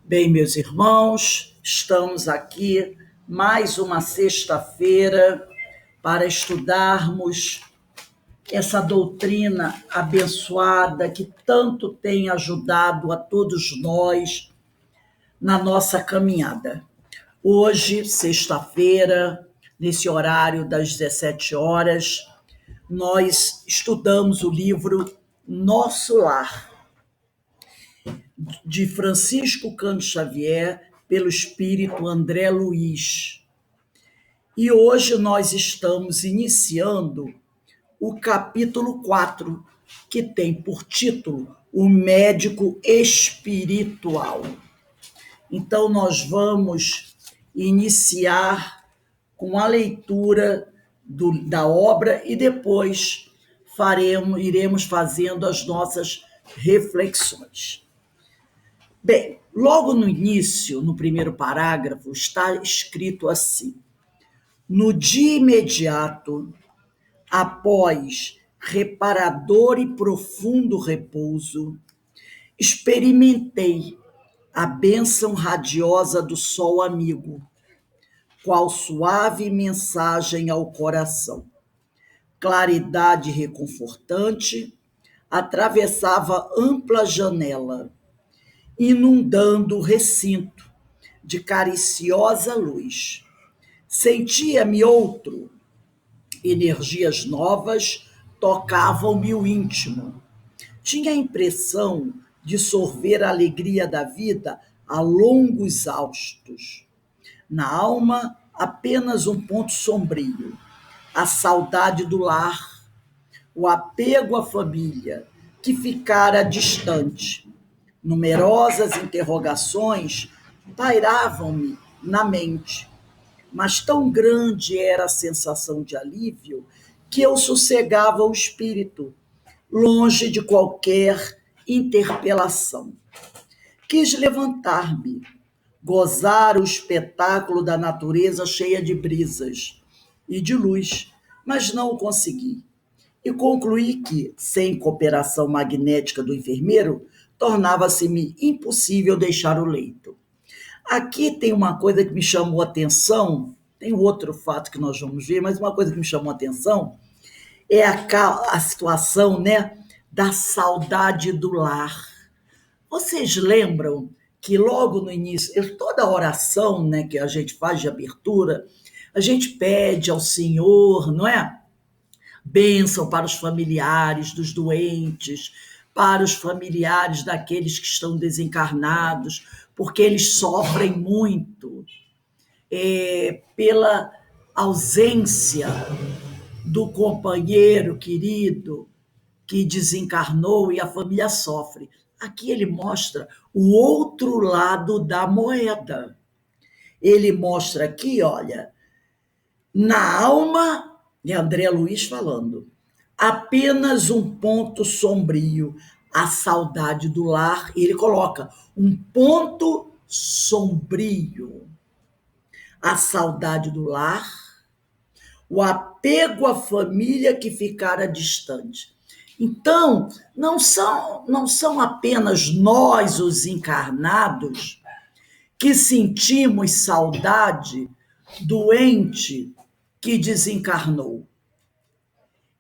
Bem, meus irmãos, estamos aqui mais uma sexta-feira para estudarmos essa doutrina abençoada que tanto tem ajudado a todos nós na nossa caminhada. Hoje, sexta-feira, nesse horário das 17 horas, nós estudamos o livro Nosso Lar, de Francisco Cândido Xavier, pelo espírito André Luiz. E hoje nós estamos iniciando o capítulo 4, que tem por título O Médico Espiritual. Então nós vamos iniciar com a leitura da obra e depois iremos fazendo as nossas reflexões. Bem, logo no início, no primeiro parágrafo, está escrito assim: no dia imediato, após reparador e profundo repouso, experimentei a bênção radiosa do sol amigo, qual suave mensagem ao coração. Claridade reconfortante atravessava ampla janela, inundando o recinto de cariciosa luz. Sentia-me outro. Energias novas tocavam-me o íntimo. Tinha a impressão de sorver a alegria da vida a longos haustos. Na alma, apenas um ponto sombrio: a saudade do lar, o apego à família, que ficara distante. Numerosas interrogações pairavam-me na mente, mas tão grande era a sensação de alívio que eu sossegava o espírito, longe de qualquer interpelação. Quis levantar-me, gozar o espetáculo da natureza cheia de brisas e de luz, mas não o consegui. E concluí que, sem cooperação magnética do enfermeiro, tornava-se-me impossível deixar o leito. Aqui tem uma coisa que me chamou a atenção, tem outro fato que nós vamos ver, mas uma coisa que me chamou a atenção é a situação, né, da saudade do lar. Vocês lembram que logo no início, toda oração, né, que a gente faz de abertura, a gente pede ao Senhor, não é? Bênção para os familiares dos doentes, para os familiares daqueles que estão desencarnados, porque eles sofrem muito pela ausência do companheiro querido que desencarnou e a família sofre. Aqui ele mostra o outro lado da moeda. Ele mostra aqui, olha, na alma, de André Luiz falando, apenas um ponto sombrio, a saudade do lar, e ele coloca um ponto sombrio, a saudade do lar, o apego à família que ficara distante. Então, não são apenas nós, os encarnados, que sentimos saudade do ente que desencarnou.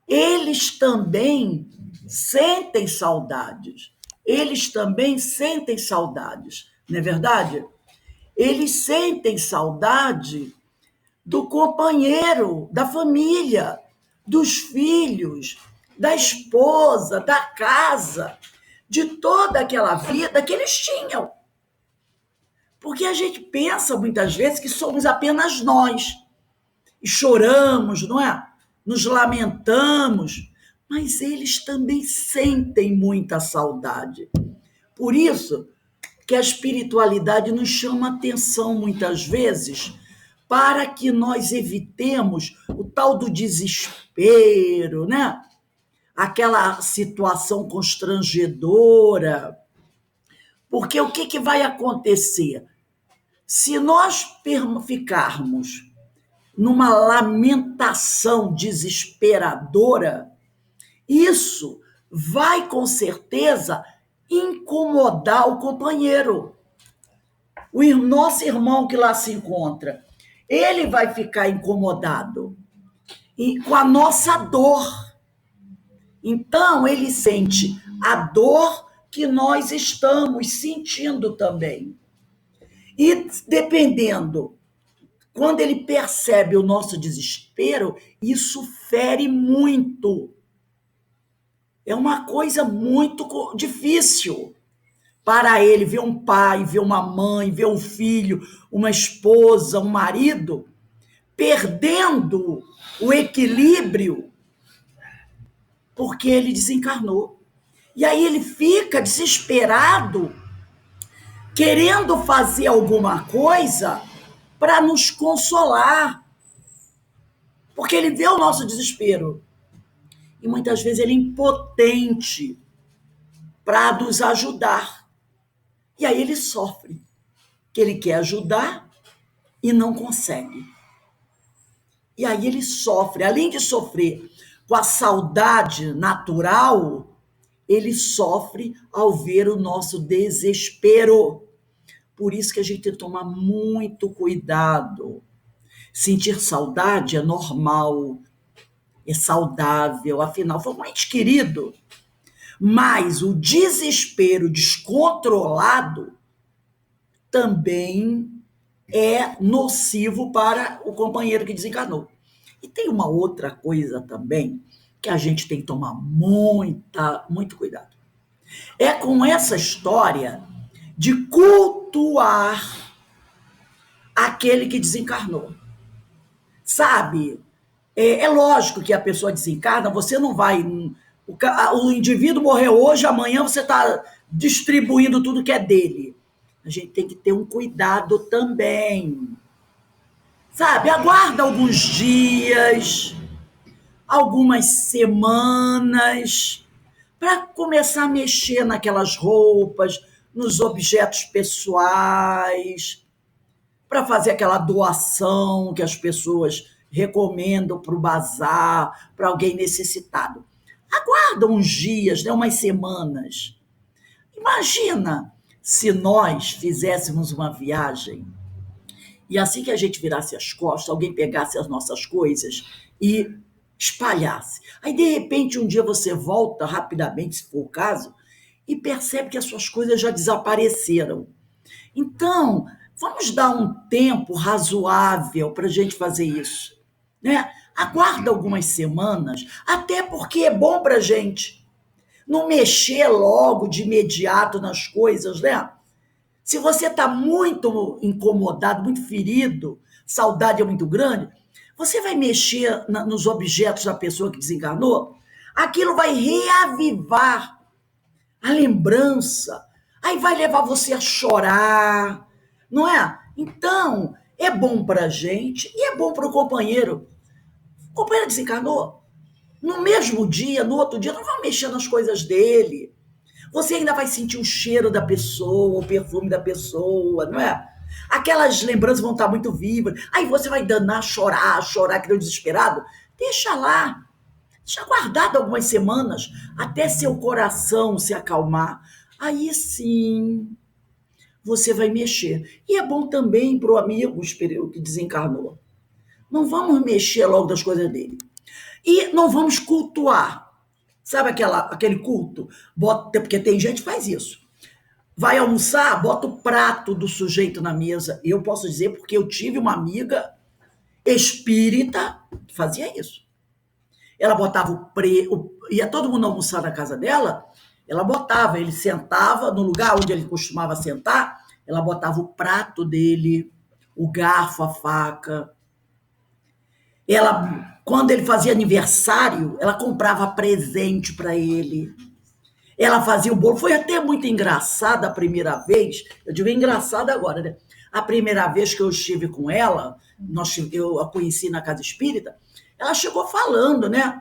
Eles também sentem saudades. Eles também sentem saudades, não é verdade? Eles sentem saudade do companheiro, da família, dos filhos, da esposa, da casa, de toda aquela vida que eles tinham. Porque a gente pensa muitas vezes que somos apenas nós. E choramos, não é? Nos lamentamos, mas eles também sentem muita saudade. Por isso que a espiritualidade nos chama atenção muitas vezes para que nós evitemos o tal do desespero, né? Aquela situação constrangedora. Porque o que vai acontecer? Se nós ficarmos numa lamentação desesperadora, isso vai com certeza incomodar o companheiro. nosso irmão que lá se encontra, ele vai ficar incomodado com a nossa dor. Então, ele sente a dor que nós estamos sentindo também. E dependendo, quando ele percebe o nosso desespero, isso fere muito. É uma coisa muito difícil para ele ver um pai, ver uma mãe, ver um filho, uma esposa, um marido perdendo o equilíbrio porque ele desencarnou. E aí ele fica desesperado, querendo fazer alguma coisa para nos consolar, porque ele vê o nosso desespero. E muitas vezes ele é impotente para nos ajudar. E aí ele sofre, que ele quer ajudar e não consegue. E aí ele sofre, além de sofrer com a saudade natural, ele sofre ao ver o nosso desespero. Por isso que a gente tem que tomar muito cuidado. Sentir saudade é normal, é saudável, afinal, foi um ente querido. Mas o desespero descontrolado também é nocivo para o companheiro que desencarnou. E tem uma outra coisa também que a gente tem que tomar muito cuidado. É com essa história de cultuar aquele que desencarnou. Sabe? É lógico que a pessoa desencarna, você não vai. O indivíduo morreu hoje, amanhã você está distribuindo tudo que é dele. A gente tem que ter um cuidado também. Sabe? Aguarda alguns dias, algumas semanas, para começar a mexer naquelas roupas, nos objetos pessoais, para fazer aquela doação que as pessoas recomendam para o bazar, para alguém necessitado. Aguarda uns dias, né, umas semanas. Imagina se nós fizéssemos uma viagem e assim que a gente virasse as costas, alguém pegasse as nossas coisas e espalhasse. Aí, de repente, um dia você volta rapidamente, se for o caso, e percebe que as suas coisas já desapareceram. Então, vamos dar um tempo razoável para a gente fazer isso, né? Aguarda algumas semanas, até porque é bom para a gente não mexer logo de imediato nas coisas, né? Se você está muito incomodado, muito ferido, saudade é muito grande, você vai mexer nos objetos da pessoa que desencarnou, aquilo vai reavivar a lembrança, aí vai levar você a chorar, não é? Então, é bom para a gente e é bom para o companheiro. O companheiro desencarnou, no mesmo dia, no outro dia, não vai mexer nas coisas dele. Você ainda vai sentir o cheiro da pessoa, o perfume da pessoa, não é? Aquelas lembranças vão estar muito vivas. Aí você vai danar, chorar, que nem um desesperado. Deixa lá. Deixa guardado algumas semanas, até seu coração se acalmar. Aí sim, você vai mexer. E é bom também para o amigo que desencarnou. Não vamos mexer logo das coisas dele. E não vamos cultuar. Sabe aquele culto? Porque tem gente que faz isso. Vai almoçar, bota o prato do sujeito na mesa. Eu posso dizer porque eu tive uma amiga espírita que fazia isso. Ela botava ia todo mundo almoçar na casa dela, ela botava, ele sentava no lugar onde ele costumava sentar, ela botava o prato dele, o garfo, a faca. Ela, quando ele fazia aniversário, ela comprava presente para ele. Ela fazia o bolo. Foi até muito engraçada a primeira vez. Eu digo engraçada agora, né? A primeira vez que eu estive com ela, eu a conheci na casa espírita, ela chegou falando, né?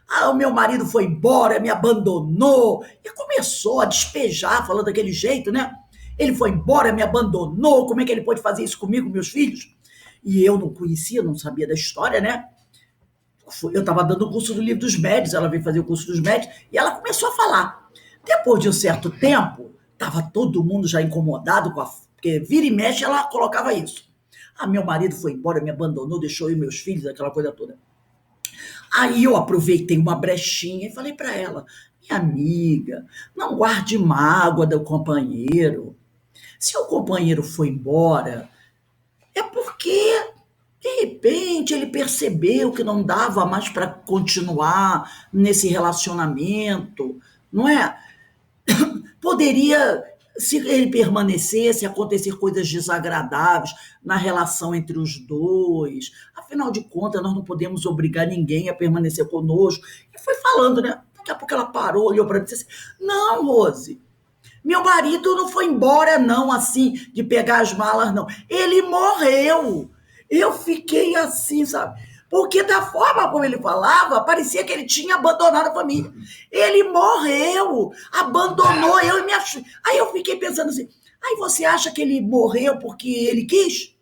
Ah, o meu marido foi embora, me abandonou. E começou a despejar, falando daquele jeito, né? Ele foi embora, me abandonou. Como é que ele pode fazer isso comigo, meus filhos? E eu não conhecia, não sabia da história, né? Eu estava dando o curso do Livro dos Médiuns, ela veio fazer o curso dos Médiuns, e ela começou a falar. Depois de um certo tempo, estava todo mundo já incomodado porque vira e mexe ela colocava isso. Ah, meu marido foi embora, me abandonou, deixou eu e meus filhos, aquela coisa toda. Aí eu aproveitei uma brechinha e falei para ela: minha amiga, não guarde mágoa do companheiro. Se o companheiro foi embora, é porque, de repente, ele percebeu que não dava mais para continuar nesse relacionamento, não é? Poderia, se ele permanecesse, acontecer coisas desagradáveis na relação entre os dois. Afinal de contas, nós não podemos obrigar ninguém a permanecer conosco. E foi falando, né? Daqui a pouco ela parou, olhou para mim e disse assim: não, Rose, meu marido não foi embora, não, assim, de pegar as malas, não. Ele morreu. Eu fiquei assim, sabe? Porque da forma como ele falava, parecia que ele tinha abandonado a família. Ele morreu, abandonou eu e minha filha. Aí eu fiquei pensando assim, aí você acha que ele morreu porque ele quis?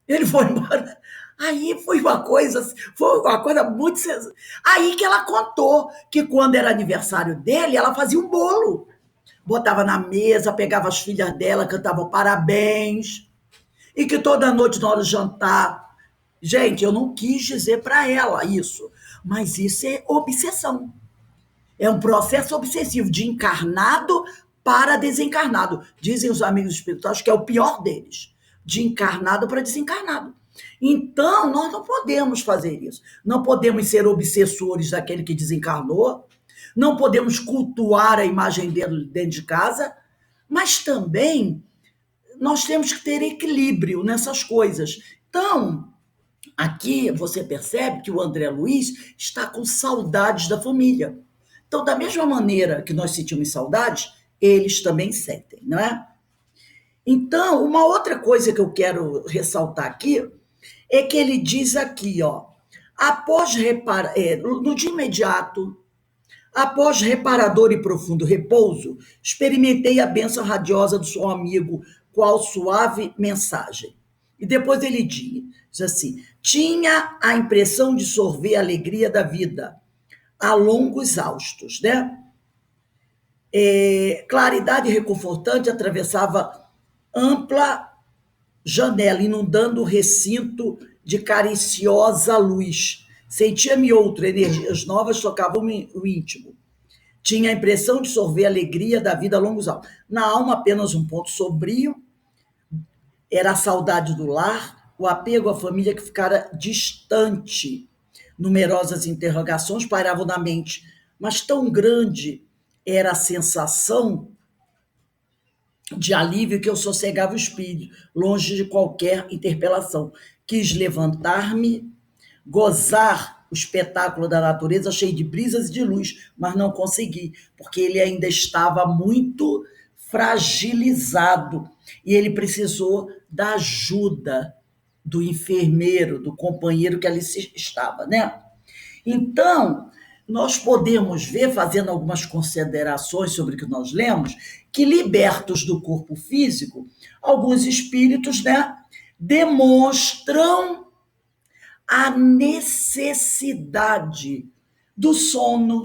Ele foi embora. Aí foi uma coisa muito. Aí que ela contou que quando era aniversário dele, ela fazia um bolo, botava na mesa, pegava as filhas dela, cantava parabéns, e que toda noite na hora do jantar. Gente, eu não quis dizer para ela isso, mas isso é obsessão. É um processo obsessivo de encarnado para desencarnado. Dizem os amigos espirituais que é o pior deles, de encarnado para desencarnado. Então, nós não podemos fazer isso. Não podemos ser obsessores daquele que desencarnou, não podemos cultuar a imagem dele dentro de casa, mas também nós temos que ter equilíbrio nessas coisas. Então, aqui você percebe que o André Luiz está com saudades da família. Então, da mesma maneira que nós sentimos saudades, eles também sentem, não é? Então, uma outra coisa que eu quero ressaltar aqui é que ele diz aqui, ó, no dia imediato, após reparador e profundo repouso, experimentei a bênção radiosa do seu amigo, qual suave mensagem. E depois ele diz assim: tinha a impressão de sorver a alegria da vida a longos haustos, né? Claridade reconfortante atravessava ampla janela, inundando o recinto de cariciosa luz. Sentia-me outro, energias novas tocavam o íntimo. Tinha a impressão de sorver a alegria da vida a longos anos. Na alma, apenas um ponto sombrio, era a saudade do lar, o apego à família que ficara distante. Numerosas interrogações pairavam na mente, mas tão grande era a sensação de alívio que eu sossegava o espírito, longe de qualquer interpelação. Quis levantar-me, gozar o espetáculo da natureza cheio de brisas e de luz, mas não consegui, porque ele ainda estava muito fragilizado e ele precisou da ajuda do enfermeiro, do companheiro que ali estava, né? Então, nós podemos ver, fazendo algumas considerações sobre o que nós lemos, que libertos do corpo físico, alguns espíritos, né, demonstram a necessidade do sono.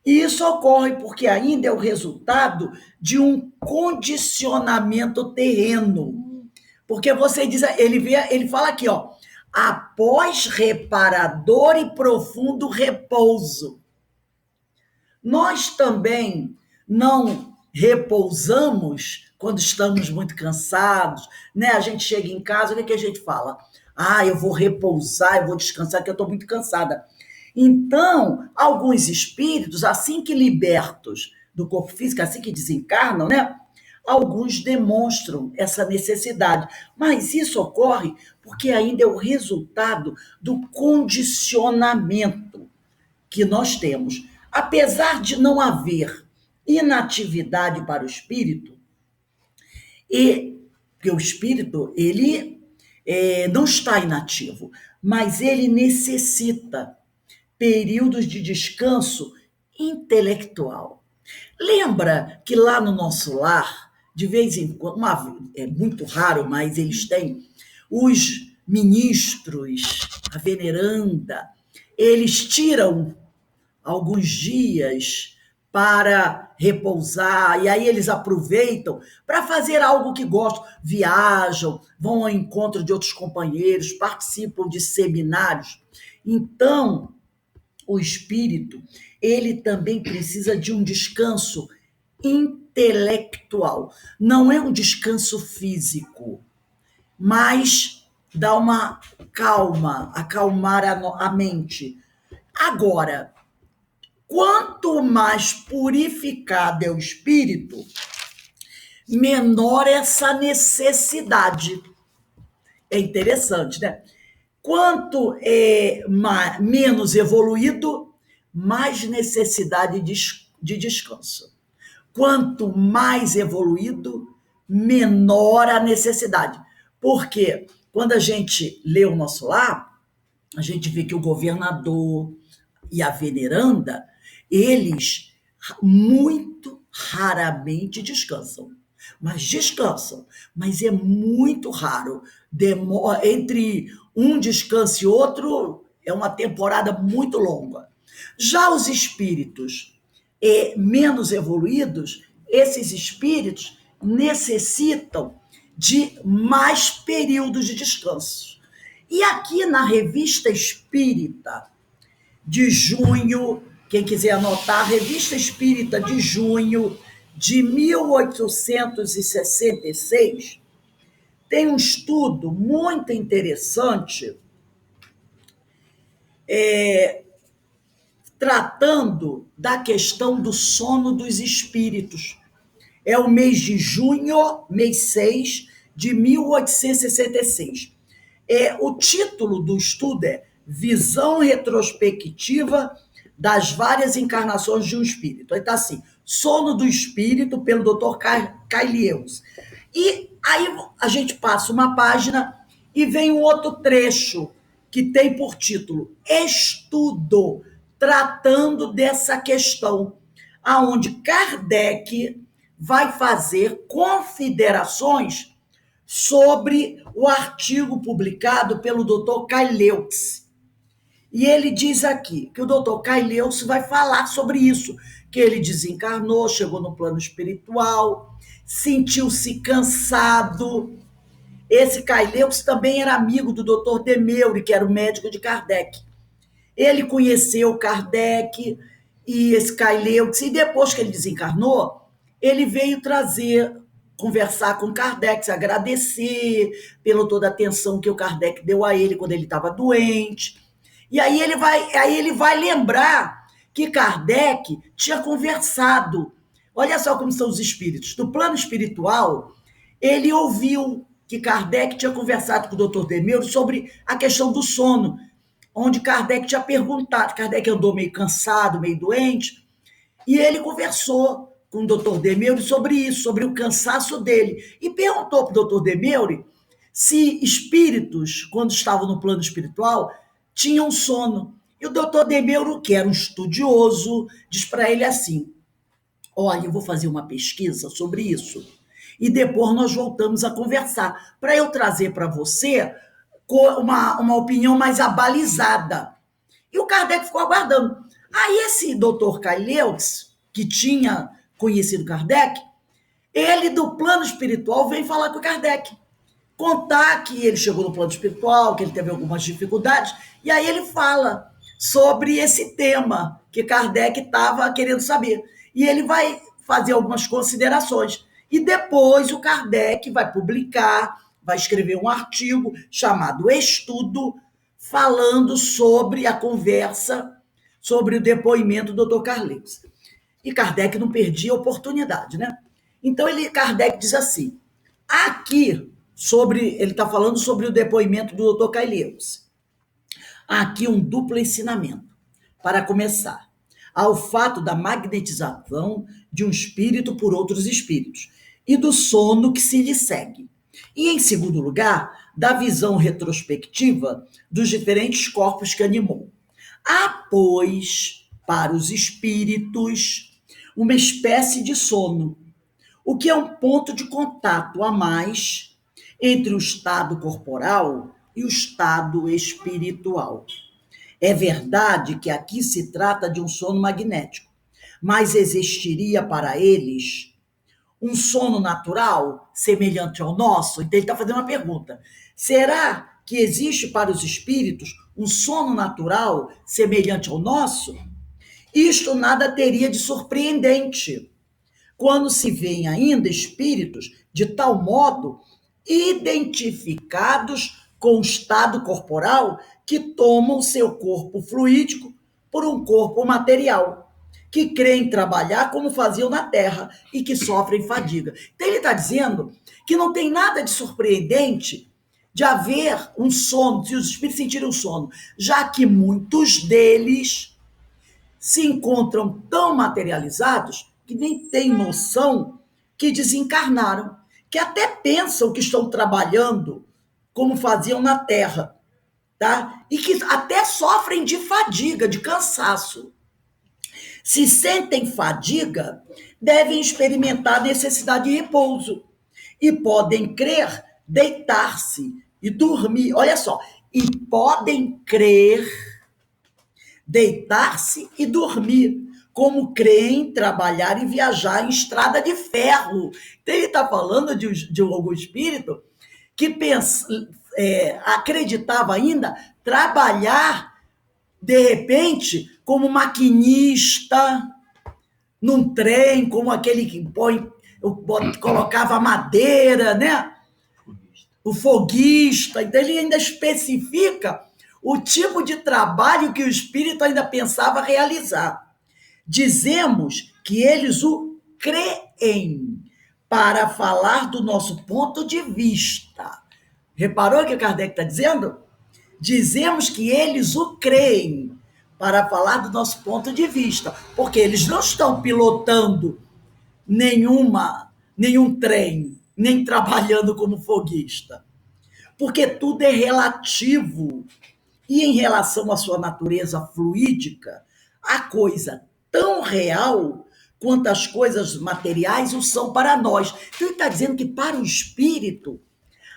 E isso ocorre porque ainda é o resultado de um condicionamento terreno. Porque você diz, ele fala aqui, ó, após reparador e profundo repouso. Nós também não repousamos quando estamos muito cansados, né? A gente chega em casa, o que a gente fala? Ah, eu vou repousar, eu vou descansar, que eu estou muito cansada. Então, alguns espíritos, assim que libertos do corpo físico, assim que desencarnam, né? Alguns demonstram essa necessidade, mas isso ocorre porque ainda é o resultado do condicionamento que nós temos. Apesar de não haver inatividade para o espírito, porque o espírito ele não está inativo, mas ele necessita períodos de descanso intelectual. Lembra que lá no nosso lar, de vez em quando, é muito raro, mas eles têm, os ministros, a veneranda, eles tiram alguns dias para repousar, e aí eles aproveitam para fazer algo que gostam, viajam, vão ao encontro de outros companheiros, participam de seminários. Então, o espírito, ele também precisa de um descanso intelectual. Não é um descanso físico, mas dá uma calma, acalmar a mente. Agora, quanto mais purificado é o espírito, menor essa necessidade. É interessante, né? Quanto menos evoluído, mais necessidade de descanso. Quanto mais evoluído, menor a necessidade. Porque quando a gente lê o nosso lar, a gente vê que o governador e a veneranda, eles muito raramente descansam. Mas descansam, mas é muito raro. Entre um descanso e outro, é uma temporada muito longa. Já os espíritos menos evoluídos, esses espíritos necessitam de mais períodos de descanso. E aqui na Revista Espírita, de junho, quem quiser anotar, Revista Espírita de junho de 1866, tem um estudo muito interessante tratando da questão do sono dos espíritos. É o mês de junho, mês 6 de 1866. O título do estudo é Visão Retrospectiva das Várias Encarnações de um Espírito. Aí está assim, Sono do Espírito, pelo Dr. Caillius. E aí a gente passa uma página e vem um outro trecho que tem por título Estudo, tratando dessa questão, aonde Kardec vai fazer considerações sobre o artigo publicado pelo Dr. Caillius. E ele diz aqui que o Dr. Caillius vai falar sobre isso, que ele desencarnou, chegou no plano espiritual, sentiu-se cansado. Esse Caillius também era amigo do Dr. Demeure, que era o médico de Kardec. Ele conheceu Kardec e esse Caillius, e depois que ele desencarnou, ele veio conversar com Kardec, agradecer pela toda a atenção que o Kardec deu a ele quando ele estava doente. E aí ele vai lembrar que Kardec tinha conversado. Olha só como são os espíritos. Do plano espiritual, ele ouviu que Kardec tinha conversado com o Dr. Demeure sobre a questão do sono, onde Kardec tinha perguntado. Kardec andou meio cansado, meio doente, e ele conversou com o Dr. Demeure sobre isso, sobre o cansaço dele, e perguntou para o Dr. Demeure se espíritos, quando estavam no plano espiritual, tinham sono. E o Dr. Demeure, que era um estudioso, diz para ele assim: olha, eu vou fazer uma pesquisa sobre isso, e depois nós voltamos a conversar, para eu trazer para você uma opinião mais abalizada. E o Kardec ficou aguardando. Aí esse doutor Caillius, que tinha conhecido Kardec, ele do plano espiritual vem falar com o Kardec, contar que ele chegou no plano espiritual, que ele teve algumas dificuldades, e aí ele fala sobre esse tema que Kardec estava querendo saber. E ele vai fazer algumas considerações. E depois o Kardec vai publicar, vai escrever um artigo chamado Estudo, falando sobre a conversa, sobre o depoimento do Dr. Caillius. E Kardec não perdia a oportunidade, né? Então Kardec diz assim, aqui, ele está falando sobre o depoimento do Dr. Caillius. Aqui um duplo ensinamento. Para começar, ao fato da magnetização de um espírito por outros espíritos e do sono que se lhe segue. E, em segundo lugar, da visão retrospectiva dos diferentes corpos que animou. Há, pois, para os espíritos, uma espécie de sono, o que é um ponto de contato a mais entre o estado corporal e o estado espiritual. É verdade que aqui se trata de um sono magnético, mas existiria para eles um sono natural semelhante ao nosso? Então ele está fazendo uma pergunta. Será que existe para os espíritos um sono natural semelhante ao nosso? Isto nada teria de surpreendente, quando se veem ainda espíritos de tal modo identificados com o estado corporal que tomam seu corpo fluídico por um corpo material, que creem trabalhar como faziam na terra e que sofrem fadiga. Então ele está dizendo que não tem nada de surpreendente de haver um sono, se os espíritos sentirem um sono, já que muitos deles se encontram tão materializados que nem têm noção que desencarnaram, que até pensam que estão trabalhando como faziam na Terra, tá? E que até sofrem de fadiga, de cansaço. Se sentem fadiga, devem experimentar necessidade de repouso e podem crer deitar-se e dormir. Olha só, e podem crer deitar-se e dormir, como creem trabalhar e viajar em estrada de ferro. Então ele está falando de algum espírito que acreditava ainda trabalhar, de repente, como maquinista, num trem, como aquele que colocava madeira, né? O foguista. Então ele ainda especifica o tipo de trabalho que o espírito ainda pensava realizar. Dizemos que eles o creem para falar do nosso ponto de vista. Reparou o que Kardec está dizendo? Dizemos que eles o creem para falar do nosso ponto de vista, porque eles não estão pilotando nenhum trem, nem trabalhando como foguista. Porque tudo é relativo. E em relação à sua natureza fluídica, a coisa tão real quanto as coisas materiais o são para nós. Então ele está dizendo que para o espírito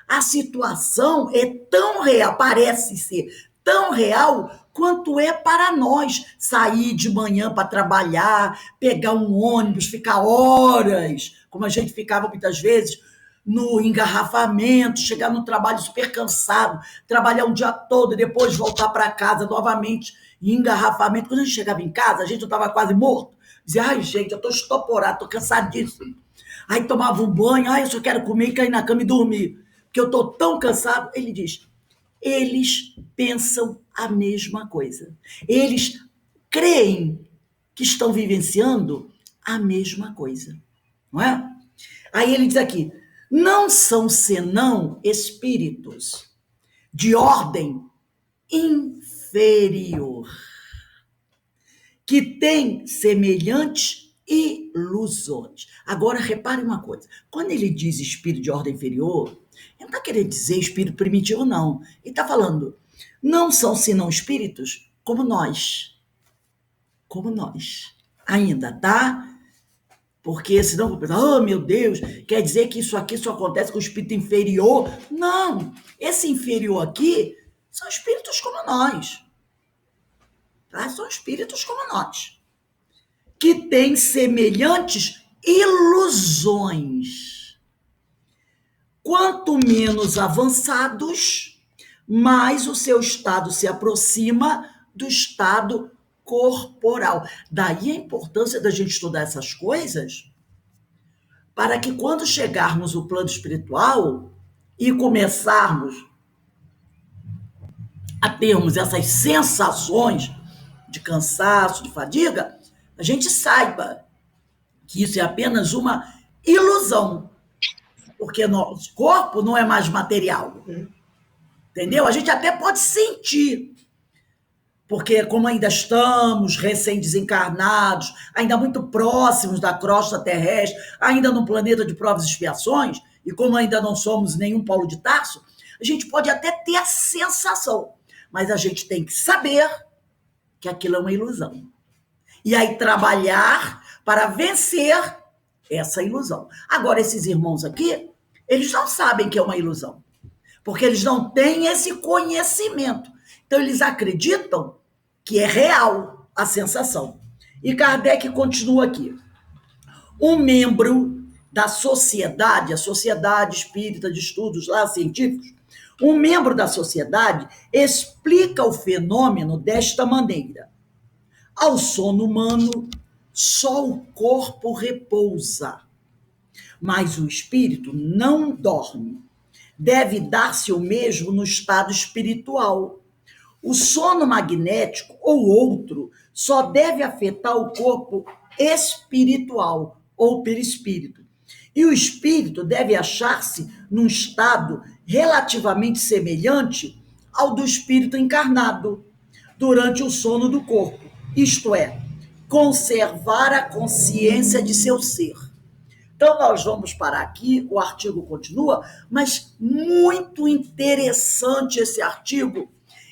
a situação é tão real, parece ser tão real quanto é para nós sair de manhã para trabalhar, pegar um ônibus, ficar horas, como a gente ficava muitas vezes, no engarrafamento, chegar no trabalho super cansado, trabalhar um dia todo e depois voltar para casa novamente em engarrafamento. Quando a gente chegava em casa, a gente estava quase morto. Dizia, ai, gente, eu estou estoporado, estou cansadíssimo. Aí tomava um banho, ai, eu só quero comer e cair na cama e dormir, porque eu estou tão cansado. Ele diz, eles pensam a mesma coisa. Eles creem que estão vivenciando a mesma coisa, não é? Aí ele diz aqui, não são senão espíritos de ordem inferior, que têm semelhantes ilusões. Agora, repare uma coisa, quando ele diz espírito de ordem inferior, ele não está querendo dizer espírito primitivo, não. Ele está falando, não são senão espíritos como nós. Como nós. Ainda, tá? Porque senão vou pensar, oh meu Deus, quer dizer que isso aqui só acontece com o espírito inferior? Não, esse inferior aqui são espíritos como nós. Tá? São espíritos como nós. Que têm semelhantes ilusões. Quanto menos avançados, mais o seu estado se aproxima do estado corporal. Daí a importância da gente estudar essas coisas, para que quando chegarmos no plano espiritual e começarmos a termos essas sensações de cansaço, de fadiga, a gente saiba que isso é apenas uma ilusão, porque nosso corpo não é mais material, entendeu? A gente até pode sentir, porque como ainda estamos recém-desencarnados, ainda muito próximos da crosta terrestre, ainda num planeta de provas e expiações, e como ainda não somos nenhum Paulo de Tarso, a gente pode até ter a sensação, mas a gente tem que saber que aquilo é uma ilusão. E aí trabalhar para vencer essa ilusão. Agora, esses irmãos aqui, eles não sabem que é uma ilusão, porque eles não têm esse conhecimento. Então, eles acreditam que é real a sensação. E Kardec continua aqui. Um membro da sociedade, a Sociedade Espírita de Estudos lá científicos, um membro da sociedade explica o fenômeno desta maneira. Ao sono humano, só o corpo repousa, mas o espírito não dorme. Deve dar-se o mesmo no estado espiritual. O sono magnético ou outro só deve afetar o corpo espiritual ou perispírito. E o espírito deve achar-se num estado relativamente semelhante ao do espírito encarnado durante o sono do corpo, isto é, conservar a consciência de seu ser. Então, nós vamos parar aqui, o artigo continua, mas muito interessante esse artigo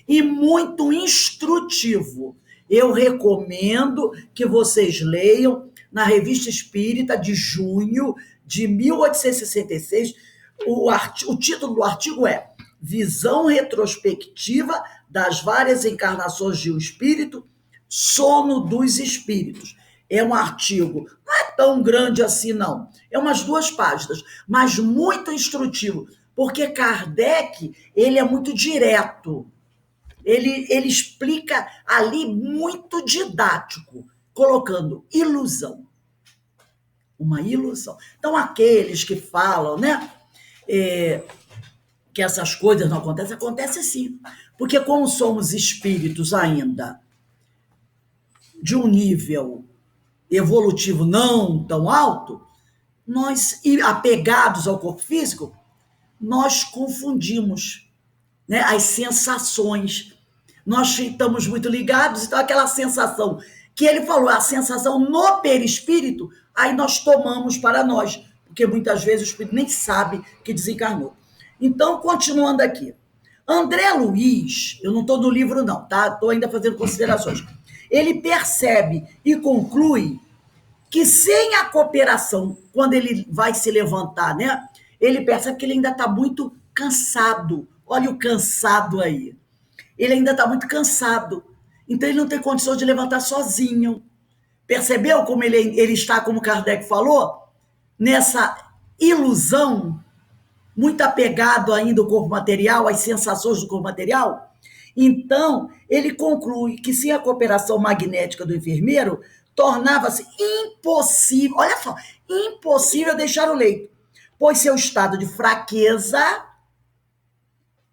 e muito instrutivo. Eu recomendo que vocês leiam na Revista Espírita de junho de 1866. O título do artigo é Visão Retrospectiva das Várias Encarnações de um Espírito, Sono dos Espíritos. É um artigo, não é tão grande assim, não. É umas 2 páginas, mas muito instrutivo, porque Kardec, ele é muito direto. Ele explica ali muito didático, colocando ilusão. Uma ilusão. Então, aqueles que falam, né, que essas coisas não acontecem, acontece sim. Porque como somos espíritos ainda de um nível evolutivo não tão alto, nós, apegados ao corpo físico, nós confundimos, né, as sensações. Nós estamos muito ligados, então aquela sensação que ele falou, a sensação no perispírito, aí nós tomamos para nós, porque muitas vezes o espírito nem sabe que desencarnou. Então, continuando aqui. André Luiz, eu não estou no livro não, tá? Estou ainda fazendo considerações. Ele percebe e conclui que sem a cooperação, quando ele vai se levantar, né? Ele percebe que ele ainda está muito cansado. Olha o cansado aí. Ele ainda está muito cansado. Então ele não tem condições de levantar sozinho. Percebeu como ele está, como Kardec falou? Nessa ilusão, muito apegado ainda ao corpo material, às sensações do corpo material. Então, ele conclui que sem a cooperação magnética do enfermeiro, tornava-se impossível, olha só, impossível deixar o leito, pois seu estado de fraqueza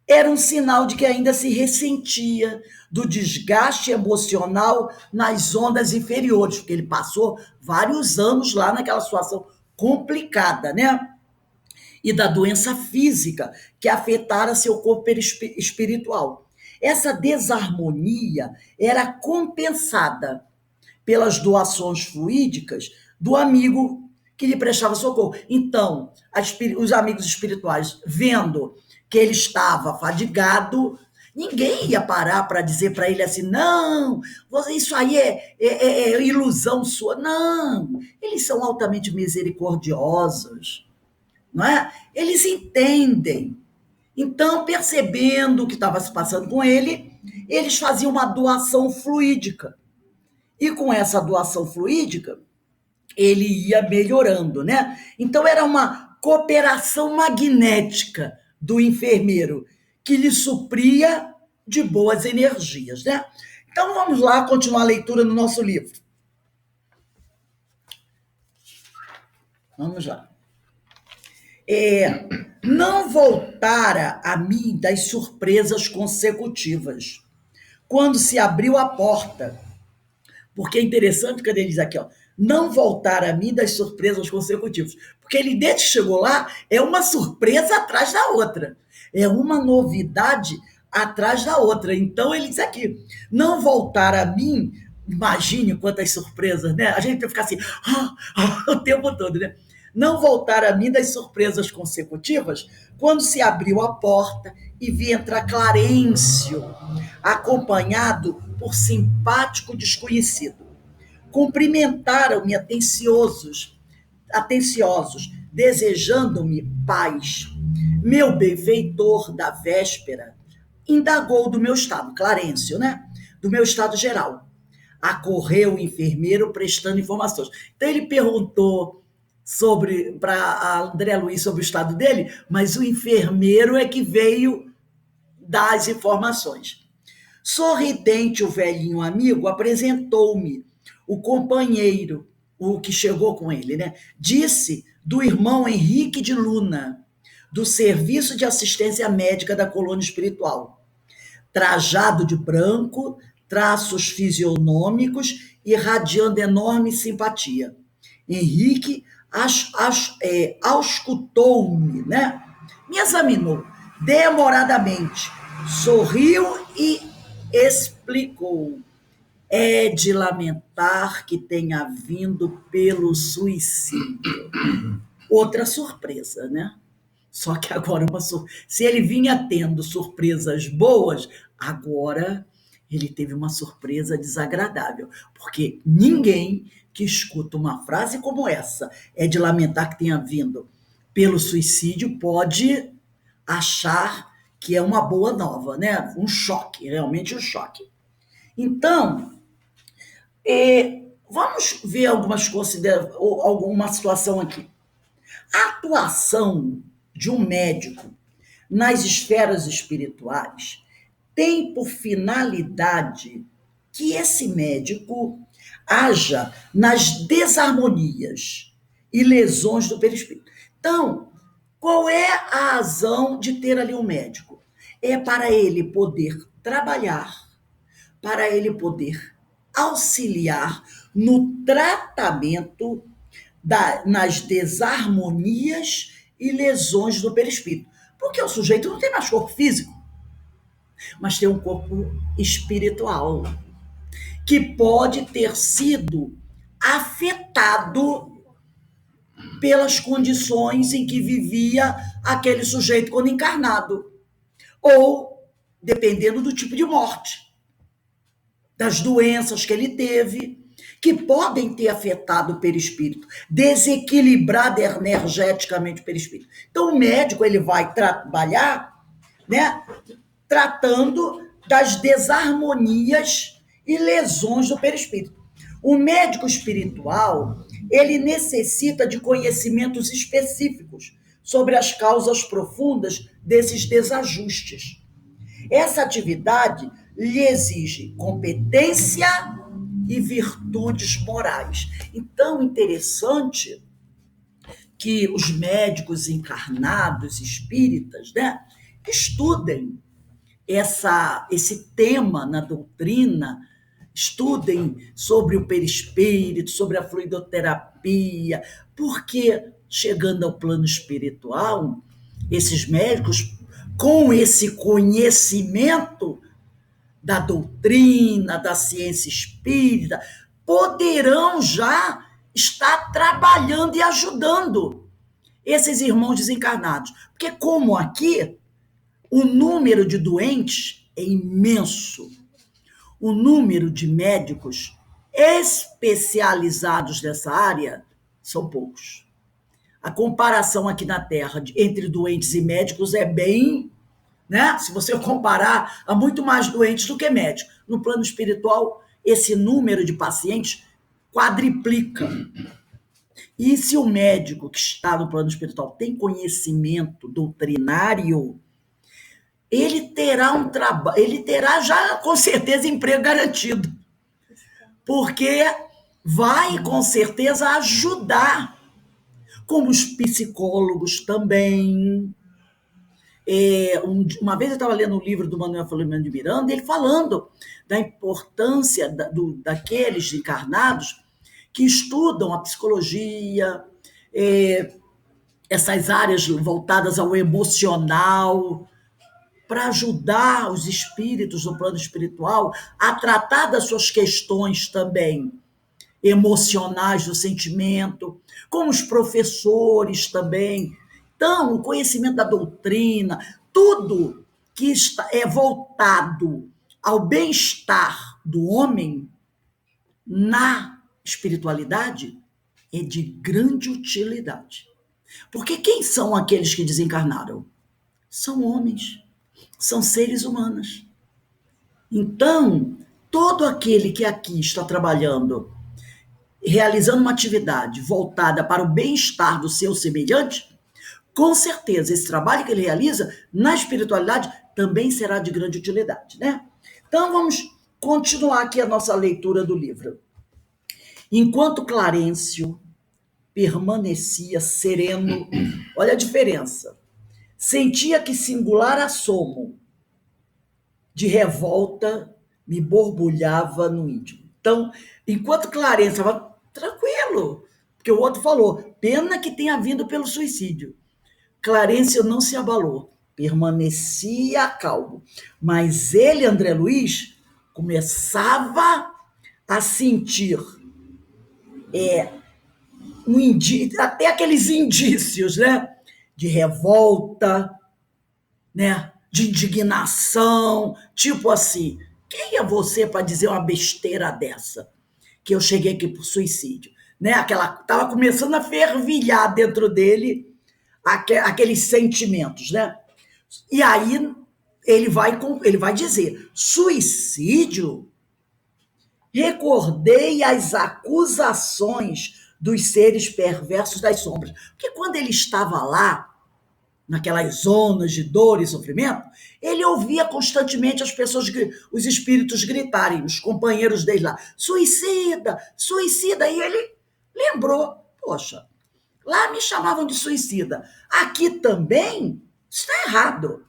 era um sinal de que ainda se ressentia do desgaste emocional nas ondas inferiores, porque ele passou vários anos lá naquela situação complicada, né? E da doença física que afetara seu corpo espiritual. Essa desarmonia era compensada pelas doações fluídicas do amigo que lhe prestava socorro. Então, os amigos espirituais, vendo que ele estava fadigado, ninguém ia parar para dizer para ele assim, não, isso aí é ilusão sua. Não, eles são altamente misericordiosos, não é? Eles entendem. Então, percebendo o que estava se passando com ele, eles faziam uma doação fluídica. E com essa doação fluídica, ele ia melhorando, né? Então, era uma cooperação magnética do enfermeiro, que lhe supria de boas energias, né? Então, vamos lá continuar a leitura no nosso livro. Vamos lá. Não voltara a mim das surpresas consecutivas, quando se abriu a porta. Porque é interessante quando ele diz aqui, ó, não voltar a mim das surpresas consecutivas. Porque ele, desde que chegou lá, é uma surpresa atrás da outra. É uma novidade atrás da outra. Então, ele diz aqui, não voltar a mim, imagine quantas surpresas, né? A gente tem que ficar assim, o tempo todo, né? Não voltar a mim das surpresas consecutivas, quando se abriu a porta e vi entrar Clarencio, acompanhado por simpático desconhecido. Cumprimentaram-me atenciosos, desejando-me paz. Meu benfeitor da véspera indagou do meu estado, Clarencio, né? Do meu estado geral. acorreu o enfermeiro prestando informações. Então ele perguntou para a André Luiz sobre o estado dele, mas o enfermeiro é que veio dar as informações. Sorridente, o velhinho amigo apresentou-me o companheiro, o que chegou com ele, né? Disse do irmão Henrique de Luna, do Serviço de Assistência Médica da Colônia Espiritual. Trajado de branco, traços fisionômicos, irradiando enorme simpatia. Henrique auscultou-me, né? Me examinou demoradamente, sorriu e explicou. É de lamentar que tenha vindo pelo suicídio. Outra surpresa, né? Só que agora, se ele vinha tendo surpresas boas, agora ele teve uma surpresa desagradável. Porque ninguém que escuta uma frase como essa, é de lamentar que tenha vindo pelo suicídio, pode achar que é uma boa nova, né? Um choque, realmente um choque. Então, vamos ver alguma situação aqui. A atuação de um médico nas esferas espirituais tem por finalidade que esse médico haja nas desarmonias e lesões do perispírito. Então, qual é a razão de ter ali um médico? É para ele poder trabalhar, para ele poder auxiliar no tratamento nas desarmonias e lesões do perispírito. Porque o sujeito não tem mais corpo físico, mas tem um corpo espiritual, que pode ter sido afetado pelas condições em que vivia aquele sujeito quando encarnado, ou dependendo do tipo de morte, das doenças que ele teve, que podem ter afetado o perispírito, desequilibrado energeticamente o perispírito. Então, o médico ele vai trabalhar, né, tratando das desarmonias e lesões do perispírito. O médico espiritual, ele necessita de conhecimentos específicos sobre as causas profundas desses desajustes. Essa atividade lhe exige competência e virtudes morais. Então, interessante que os médicos encarnados, espíritas, né, estudem esse tema na doutrina, estudem sobre o perispírito, sobre a fluidoterapia, porque chegando ao plano espiritual, esses médicos, com esse conhecimento da doutrina, da ciência espírita, poderão já estar trabalhando e ajudando esses irmãos desencarnados. Porque como aqui, o número de doentes é imenso. O número de médicos especializados nessa área são poucos. A comparação aqui na Terra entre doentes e médicos é bem, né? Se você comparar, há muito mais doentes do que médicos. No plano espiritual, esse número de pacientes quadriplica. E se o médico que está no plano espiritual tem conhecimento doutrinário, ele terá já com certeza emprego garantido, porque vai com certeza ajudar, como os psicólogos também. Uma vez eu estava lendo um livro do Manuel Filomeno de Miranda, ele falando da importância daqueles encarnados que estudam a psicologia, essas áreas voltadas ao emocional, para ajudar os espíritos no plano espiritual a tratar das suas questões também emocionais do sentimento, como os professores também. Então, o conhecimento da doutrina, tudo que é voltado ao bem-estar do homem na espiritualidade é de grande utilidade. Porque quem são aqueles que desencarnaram? São homens, são seres humanos. Então, todo aquele que aqui está trabalhando, realizando uma atividade voltada para o bem-estar do seu semelhante, com certeza esse trabalho que ele realiza na espiritualidade também será de grande utilidade, né? Então vamos continuar aqui a nossa leitura do livro. Enquanto Clarencio permanecia sereno, olha a diferença, sentia que singular assomo de revolta me borbulhava no íntimo. Então, enquanto Clarencio estava tranquilo, porque o outro falou, pena que tenha vindo pelo suicídio. Clarencio não se abalou, permanecia calmo. Mas ele, André Luiz, começava a sentir até aqueles indícios, né? De revolta, né? De indignação, tipo assim, quem é você para dizer uma besteira dessa? Que eu cheguei aqui por suicídio, né? Tava começando a fervilhar dentro dele aqueles sentimentos, né? E aí ele vai dizer, suicídio? Recordei as acusações dos seres perversos das sombras. Porque quando ele estava lá, naquelas zonas de dor e sofrimento, ele ouvia constantemente as pessoas, os espíritos gritarem, os companheiros dele lá, suicida, suicida. E ele lembrou, poxa, lá me chamavam de suicida. Aqui também está errado.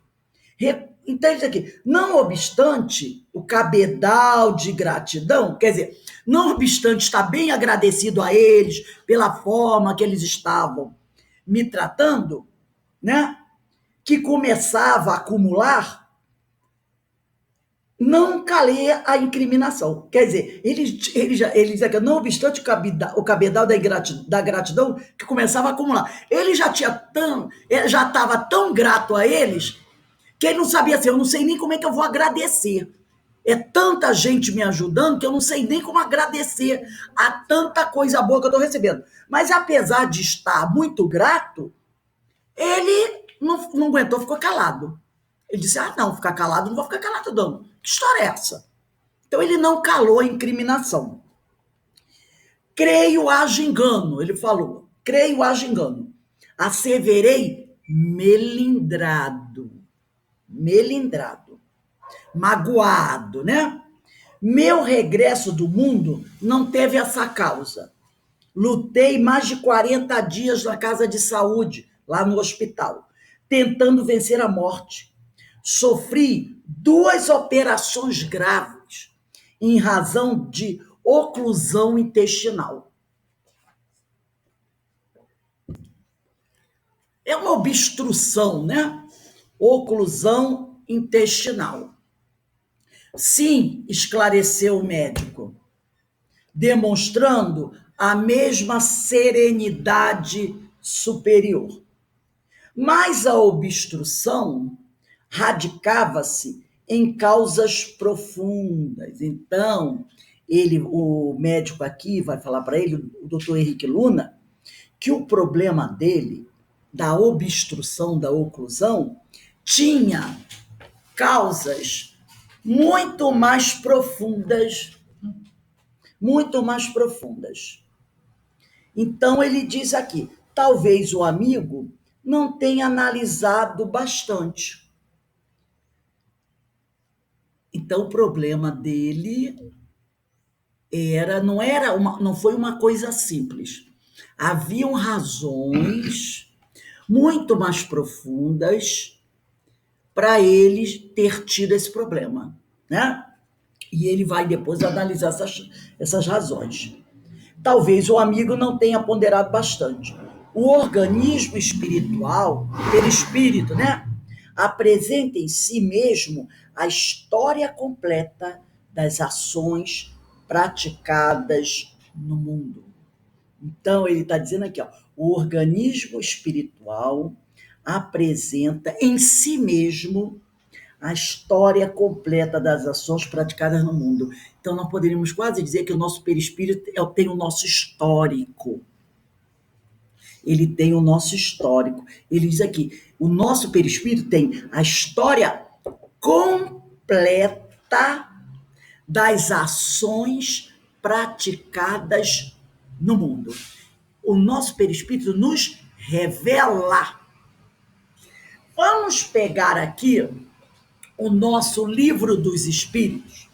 Entende aqui? Não obstante o cabedal de gratidão, quer dizer, não obstante estar bem agradecido a eles pela forma que eles estavam me tratando, né? Que começava a acumular, não calei a incriminação. Quer dizer, ele diz aqui, não obstante o cabedal da gratidão que começava a acumular. Ele já estava tão grato a eles que ele não sabia assim, eu não sei nem como é que eu vou agradecer. É tanta gente me ajudando que eu não sei nem como agradecer a tanta coisa boa que eu estou recebendo. Mas apesar de estar muito grato, ele não aguentou, ficou calado. Ele disse, não, ficar calado, não vou ficar calado não. Que história é essa? Então ele não calou a incriminação. Creio haja engano, ele falou. Creio haja engano. Asseverei melindrado, magoado, né? Meu regresso do mundo não teve essa causa. Lutei mais de 40 dias na casa de saúde, lá no hospital, tentando vencer a morte. Sofri 2 operações graves em razão de oclusão intestinal. É uma obstrução, né? Oclusão intestinal. Sim, esclareceu o médico, demonstrando a mesma serenidade superior. Mas a obstrução radicava-se em causas profundas. Então, o médico aqui vai falar para ele, o doutor Henrique Luna, que o problema dele, da obstrução, da oclusão, tinha causas muito mais profundas, muito mais profundas. Então ele diz aqui, talvez o amigo não tenha analisado bastante. Então o problema dele não foi uma coisa simples. Haviam razões muito mais profundas para ele ter tido esse problema, né? E ele vai depois analisar essas razões. Talvez o amigo não tenha ponderado bastante. O organismo espiritual, perispírito, né? Apresenta em si mesmo a história completa das ações praticadas no mundo. Então, ele está dizendo aqui, ó, o organismo espiritual apresenta em si mesmo a história completa das ações praticadas no mundo. Então, nós poderíamos quase dizer que o nosso perispírito tem o nosso histórico. Ele tem o nosso histórico. Ele diz aqui, o nosso perispírito tem a história completa das ações praticadas no mundo. O nosso perispírito nos revela. Vamos pegar aqui o nosso livro dos espíritos,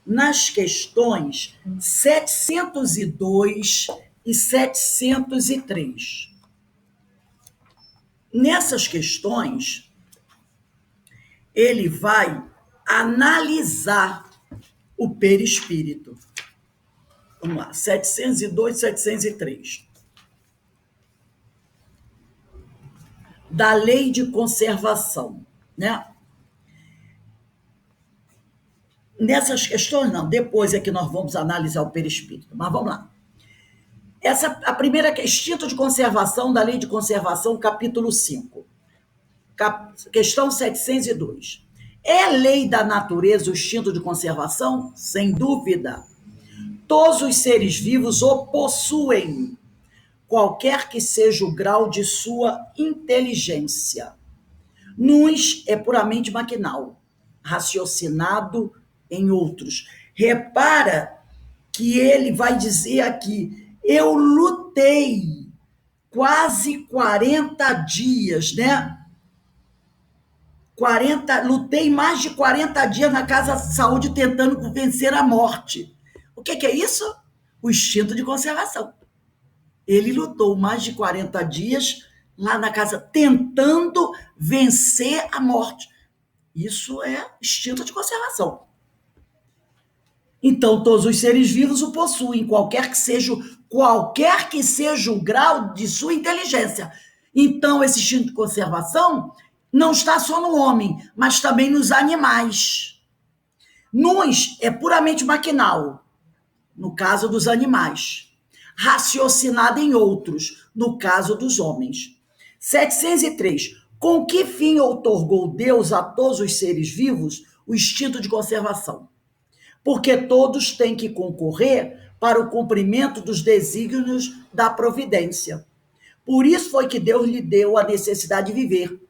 nas questões 702 e 703. Nessas questões, ele vai analisar o perispírito. Vamos lá, 702 e 703. Da lei de conservação, né? Nessas questões, não, depois é que nós vamos analisar o perispírito, mas vamos lá. A primeira é instinto de conservação da lei de conservação, capítulo 5. Questão 702. É lei da natureza o instinto de conservação? Sem dúvida. Todos os seres vivos o possuem, qualquer que seja o grau de sua inteligência. Nos é puramente maquinal, raciocinado em outros. Repara que ele vai dizer aqui, eu lutei quase 40 dias, né? Lutei mais de 40 dias na Casa de Saúde tentando vencer a morte. O que é isso? O instinto de conservação. Ele lutou mais de 40 dias lá na casa tentando vencer a morte. Isso é instinto de conservação. Então, todos os seres vivos o possuem, qualquer que seja o grau de sua inteligência. Então, esse instinto de conservação não está só no homem, mas também nos animais. Nos é puramente maquinal, no caso dos animais. Raciocinado em outros, no caso dos homens. 703. Com que fim outorgou Deus a todos os seres vivos o instinto de conservação? Porque todos têm que concorrer para o cumprimento dos desígnios da providência. Por isso foi que Deus lhe deu a necessidade de viver.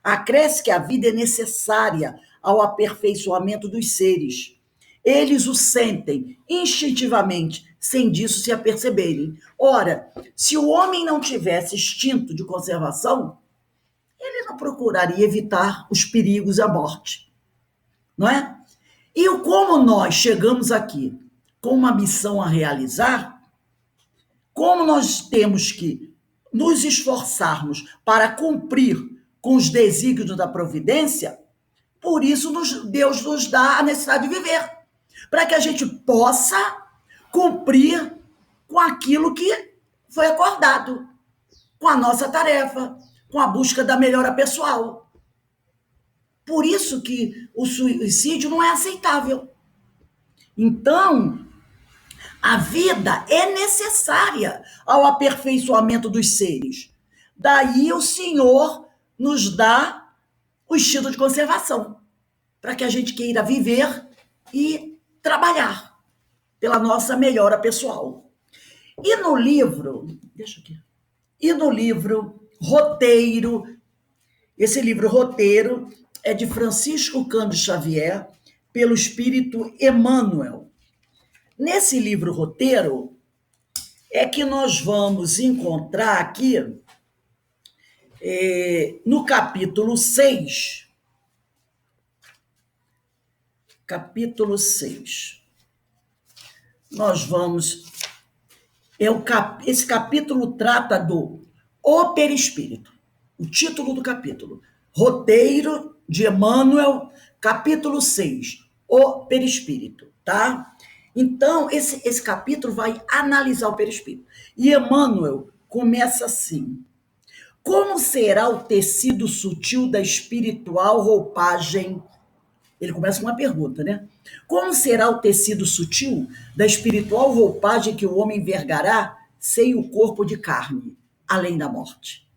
Acresce que a vida é necessária ao aperfeiçoamento dos seres. Eles o sentem instintivamente, sem disso se aperceberem. Ora, se o homem não tivesse instinto de conservação, ele não procuraria evitar os perigos e a morte, não é? E como nós chegamos aqui com uma missão a realizar, como nós temos que nos esforçarmos para cumprir com os desígnios da providência, por isso Deus nos dá a necessidade de viver, para que a gente possa cumprir com aquilo que foi acordado, com a nossa tarefa, com a busca da melhora pessoal. Por isso que o suicídio não é aceitável. Então, a vida é necessária ao aperfeiçoamento dos seres. Daí o Senhor nos dá o instinto de conservação, para que a gente queira viver e trabalhar pela nossa melhora pessoal. E no livro, Roteiro, esse livro Roteiro é de Francisco Cândido Xavier, pelo espírito Emmanuel. Nesse livro Roteiro é que nós vamos encontrar aqui, no capítulo 6, nós vamos... esse capítulo trata do O Perispírito, o título do capítulo. Roteiro de Emmanuel, capítulo 6, O Perispírito, tá? Então, esse capítulo vai analisar o perispírito. E Emmanuel começa assim: como será o tecido sutil da espiritual roupagem? Ele começa com uma pergunta, né? Como será o tecido sutil da espiritual roupagem que o homem envergará sem o corpo de carne, além da morte?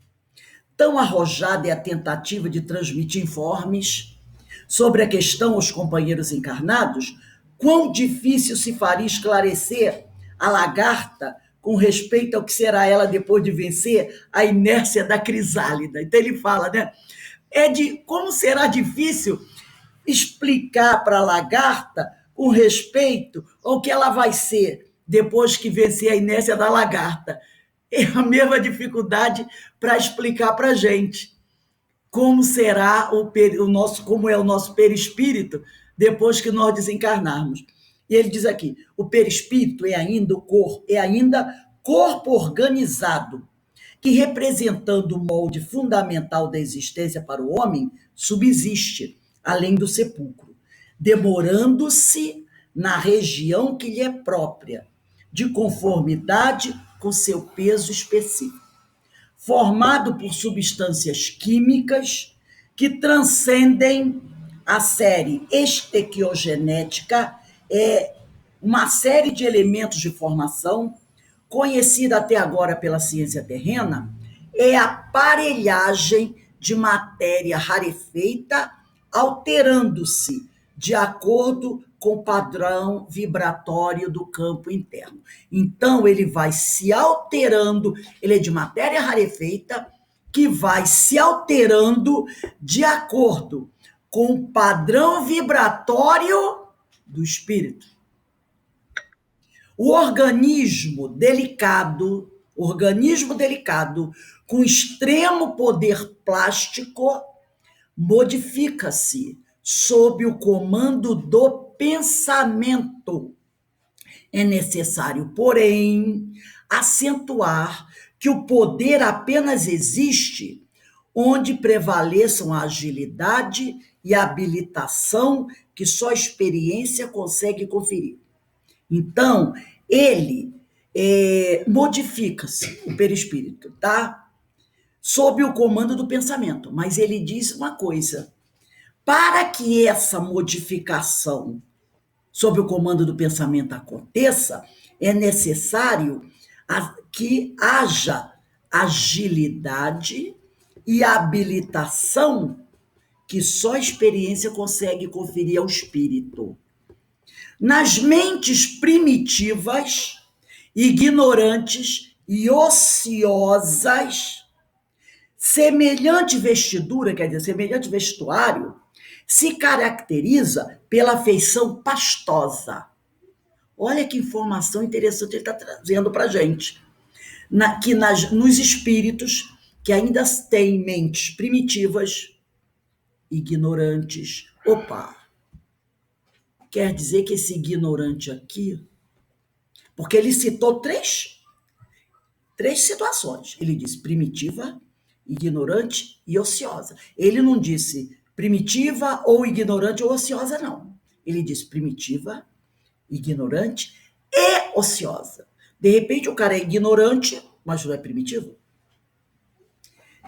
Tão arrojada é a tentativa de transmitir informes sobre a questão aos companheiros encarnados, quão difícil se faria esclarecer a lagarta com respeito ao que será ela depois de vencer a inércia da crisálida. Então ele fala, né? Como será difícil explicar para a lagarta com respeito ao que ela vai ser depois que vencer a inércia da lagarta. É a mesma dificuldade para explicar para a gente como será o nosso, como é o nosso perispírito depois que nós desencarnarmos. E ele diz aqui: o perispírito é ainda corpo organizado, que, representando o molde fundamental da existência para o homem, subsiste além do sepulcro, demorando-se na região que lhe é própria, de conformidade com seu peso específico, formado por substâncias químicas que transcendem a série estequiogenética, é uma série de elementos de formação conhecida até agora pela ciência terrena, é a aparelhagem de matéria rarefeita, alterando-se de acordo com o padrão vibratório do campo interno. Então, ele vai se alterando, ele é de matéria rarefeita, que vai se alterando de acordo com o padrão vibratório do espírito. O organismo delicado, com extremo poder plástico, modifica-se sob o comando do pensamento. É necessário, porém, acentuar que o poder apenas existe onde prevaleçam a agilidade e a habilitação que só a experiência consegue conferir. Então, ele modifica-se, o perispírito, tá? Sob o comando do pensamento. Mas ele diz uma coisa: para que essa modificação sob o comando do pensamento aconteça, é necessário que haja agilidade e habilitação que só a experiência consegue conferir ao espírito. Nas mentes primitivas, ignorantes e ociosas, semelhante vestidura, quer dizer, semelhante vestuário, se caracteriza pela feição pastosa. Olha que informação interessante ele está trazendo para a gente. Nos espíritos que ainda têm mentes primitivas, ignorantes, quer dizer que esse ignorante aqui, porque ele citou três situações. Ele disse primitiva, ignorante e ociosa. Ele não disse primitiva ou ignorante ou ociosa, não. Ele disse primitiva, ignorante e ociosa. De repente o cara é ignorante, mas não é primitivo.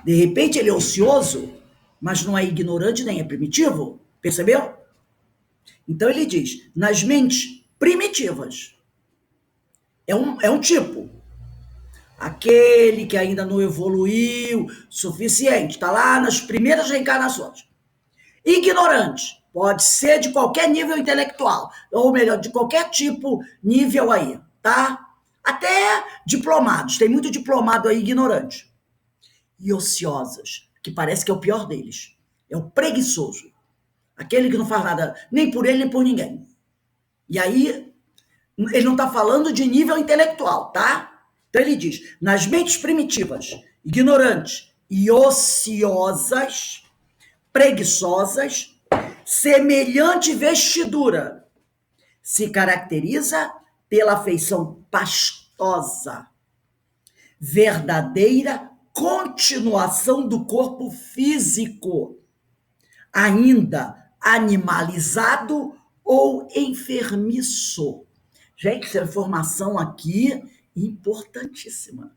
De repente ele é ocioso, mas não é ignorante nem é primitivo. Percebeu? Então ele diz, nas mentes primitivas, é um tipo. Aquele que ainda não evoluiu suficiente, está lá nas primeiras reencarnações. Ignorante, pode ser de qualquer nível intelectual, ou melhor, de qualquer tipo, nível aí, tá? Até diplomados, tem muito diplomado aí ignorante. E ociosas, que parece que é o pior deles. É o preguiçoso. Aquele que não faz nada nem por ele, nem por ninguém. E aí, ele não está falando de nível intelectual, tá? Então ele diz, nas mentes primitivas, ignorantes e ociosas, preguiçosas, semelhante vestidura se caracteriza pela feição pastosa, verdadeira continuação do corpo físico, ainda animalizado ou enfermiço. Gente, essa informação aqui importantíssima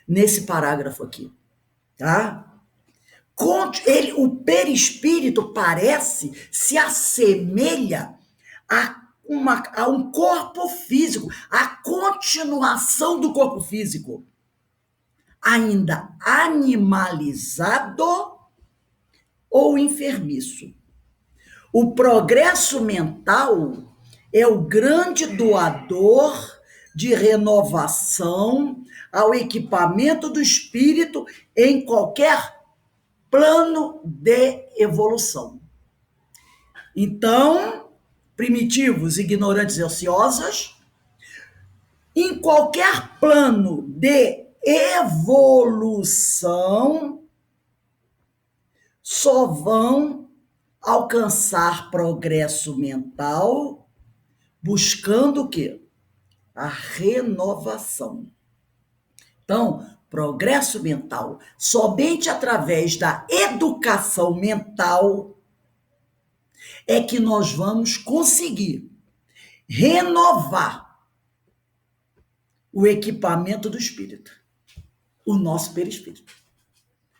nesse parágrafo aqui, tá? O perispírito se assemelha a um corpo físico, a continuação do corpo físico, ainda animalizado ou enfermiço. O progresso mental é o grande doador de renovação ao equipamento do espírito em qualquer plano de evolução. Então, primitivos, ignorantes e ociosos, em qualquer plano de evolução, só vão alcançar progresso mental buscando o quê? A renovação. Então, progresso mental, somente através da educação mental é que nós vamos conseguir renovar o equipamento do espírito, o nosso perispírito.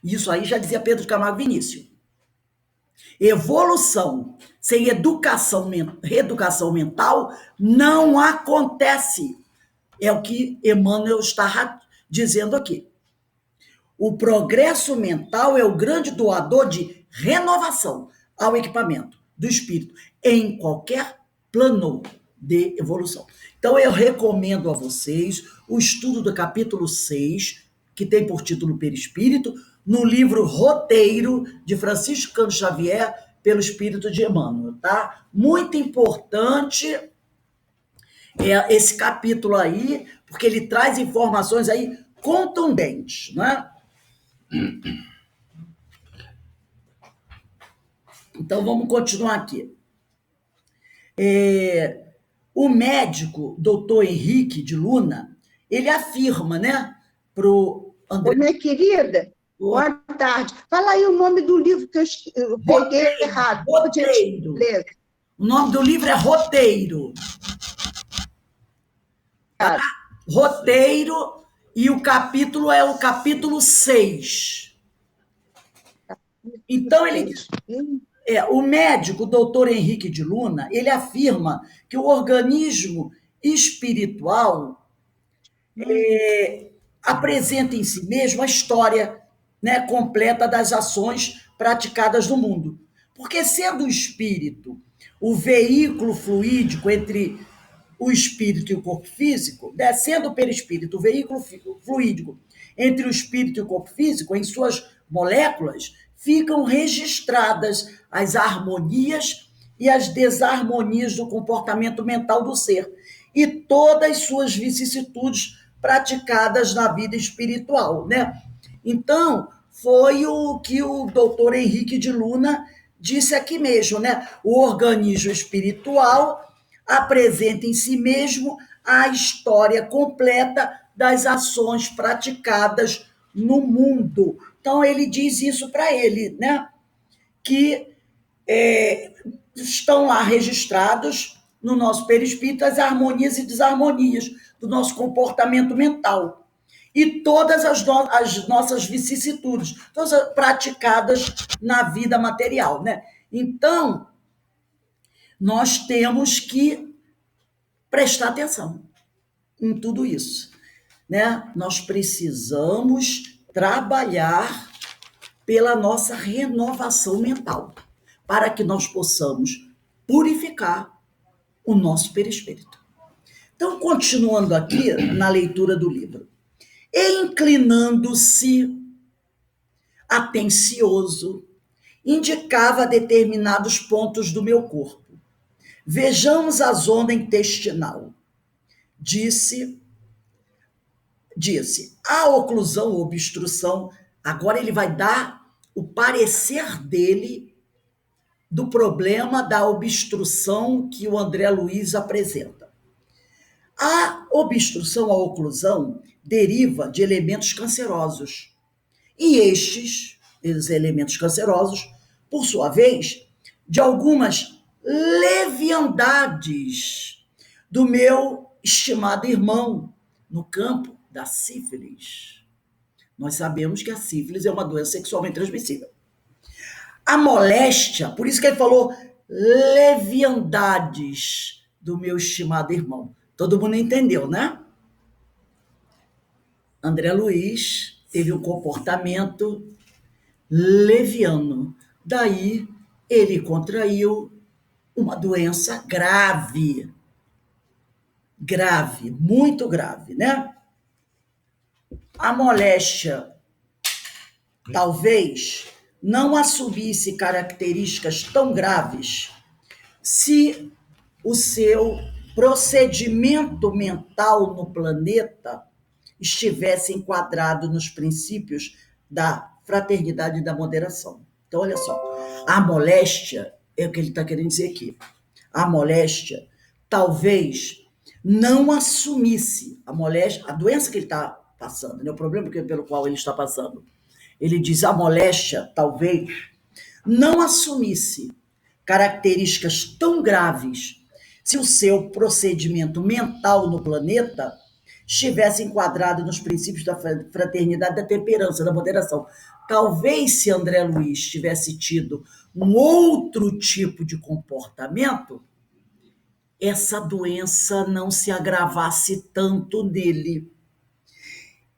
Isso aí já dizia Pedro de Camargo Vinícius. Evolução sem reeducação mental não acontece. É o que Emmanuel está dizendo aqui. O progresso mental é o grande doador de renovação ao equipamento do espírito em qualquer plano de evolução. Então, eu recomendo a vocês o estudo do capítulo 6, que tem por título Perispírito, no livro Roteiro, de Francisco Cândido Xavier, pelo Espírito de Emmanuel, tá? Muito importante esse capítulo aí, porque ele traz informações aí contundentes, né? Então, vamos continuar aqui. O médico, doutor Henrique de Luna, ele afirma, né, para o André... Oi, minha querida, boa tarde. Fala aí o nome do livro que eu peguei errado. Roteiro. O nome do livro é Roteiro. Tá? Roteiro, e o capítulo é o capítulo 6. Então, ele diz... o médico, o doutor Henrique de Luna, ele afirma que o organismo espiritual apresenta em si mesmo a história, né, completa das ações praticadas no mundo. Porque, sendo o espírito o veículo fluídico entre o espírito e o corpo físico, né, sendo o perispírito o veículo fluídico entre o espírito e o corpo físico, em suas moléculas, ficam registradas as harmonias e as desarmonias do comportamento mental do ser e todas as suas vicissitudes praticadas na vida espiritual, né? Então, foi o que o doutor Henrique de Luna disse aqui mesmo, né? O organismo espiritual apresenta em si mesmo a história completa das ações praticadas no mundo. Então, ele diz isso para ele, né? Que estão lá registrados no nosso perispírito as harmonias e desarmonias do nosso comportamento mental. E todas as nossas vicissitudes, todas praticadas na vida material, né? Então, nós temos que prestar atenção em tudo isso, né? Nós precisamos trabalhar pela nossa renovação mental, para que nós possamos purificar o nosso perispírito. Então, continuando aqui na leitura do livro. Inclinando-se, atencioso, indicava determinados pontos do meu corpo. Vejamos a zona intestinal. Disse, a oclusão ou obstrução, agora ele vai dar o parecer dele do problema da obstrução que o André Luiz apresenta. A obstrução, a oclusão, deriva de elementos cancerosos. E esses elementos cancerosos, por sua vez, de algumas leviandades do meu estimado irmão no campo da sífilis. Nós sabemos que a sífilis é uma doença sexualmente transmissível. A moléstia, por isso que ele falou leviandades do meu estimado irmão. Todo mundo entendeu, né? André Luiz teve um comportamento leviano. Daí, ele contraiu uma doença grave. Grave, muito grave, né? A moléstia, talvez, não assumisse características tão graves se o seu procedimento mental no planeta estivesse enquadrado nos princípios da fraternidade e da moderação. Então, olha só, a moléstia, é o que ele está querendo dizer aqui, a moléstia talvez não assumisse a moléstia, a doença que ele está passando, né, o problema pelo qual ele está passando. Ele diz a moléstia talvez não assumisse características tão graves se o seu procedimento mental no planeta estivesse enquadrado nos princípios da fraternidade, da temperança, da moderação. Talvez se André Luiz tivesse tido um outro tipo de comportamento, essa doença não se agravasse tanto nele.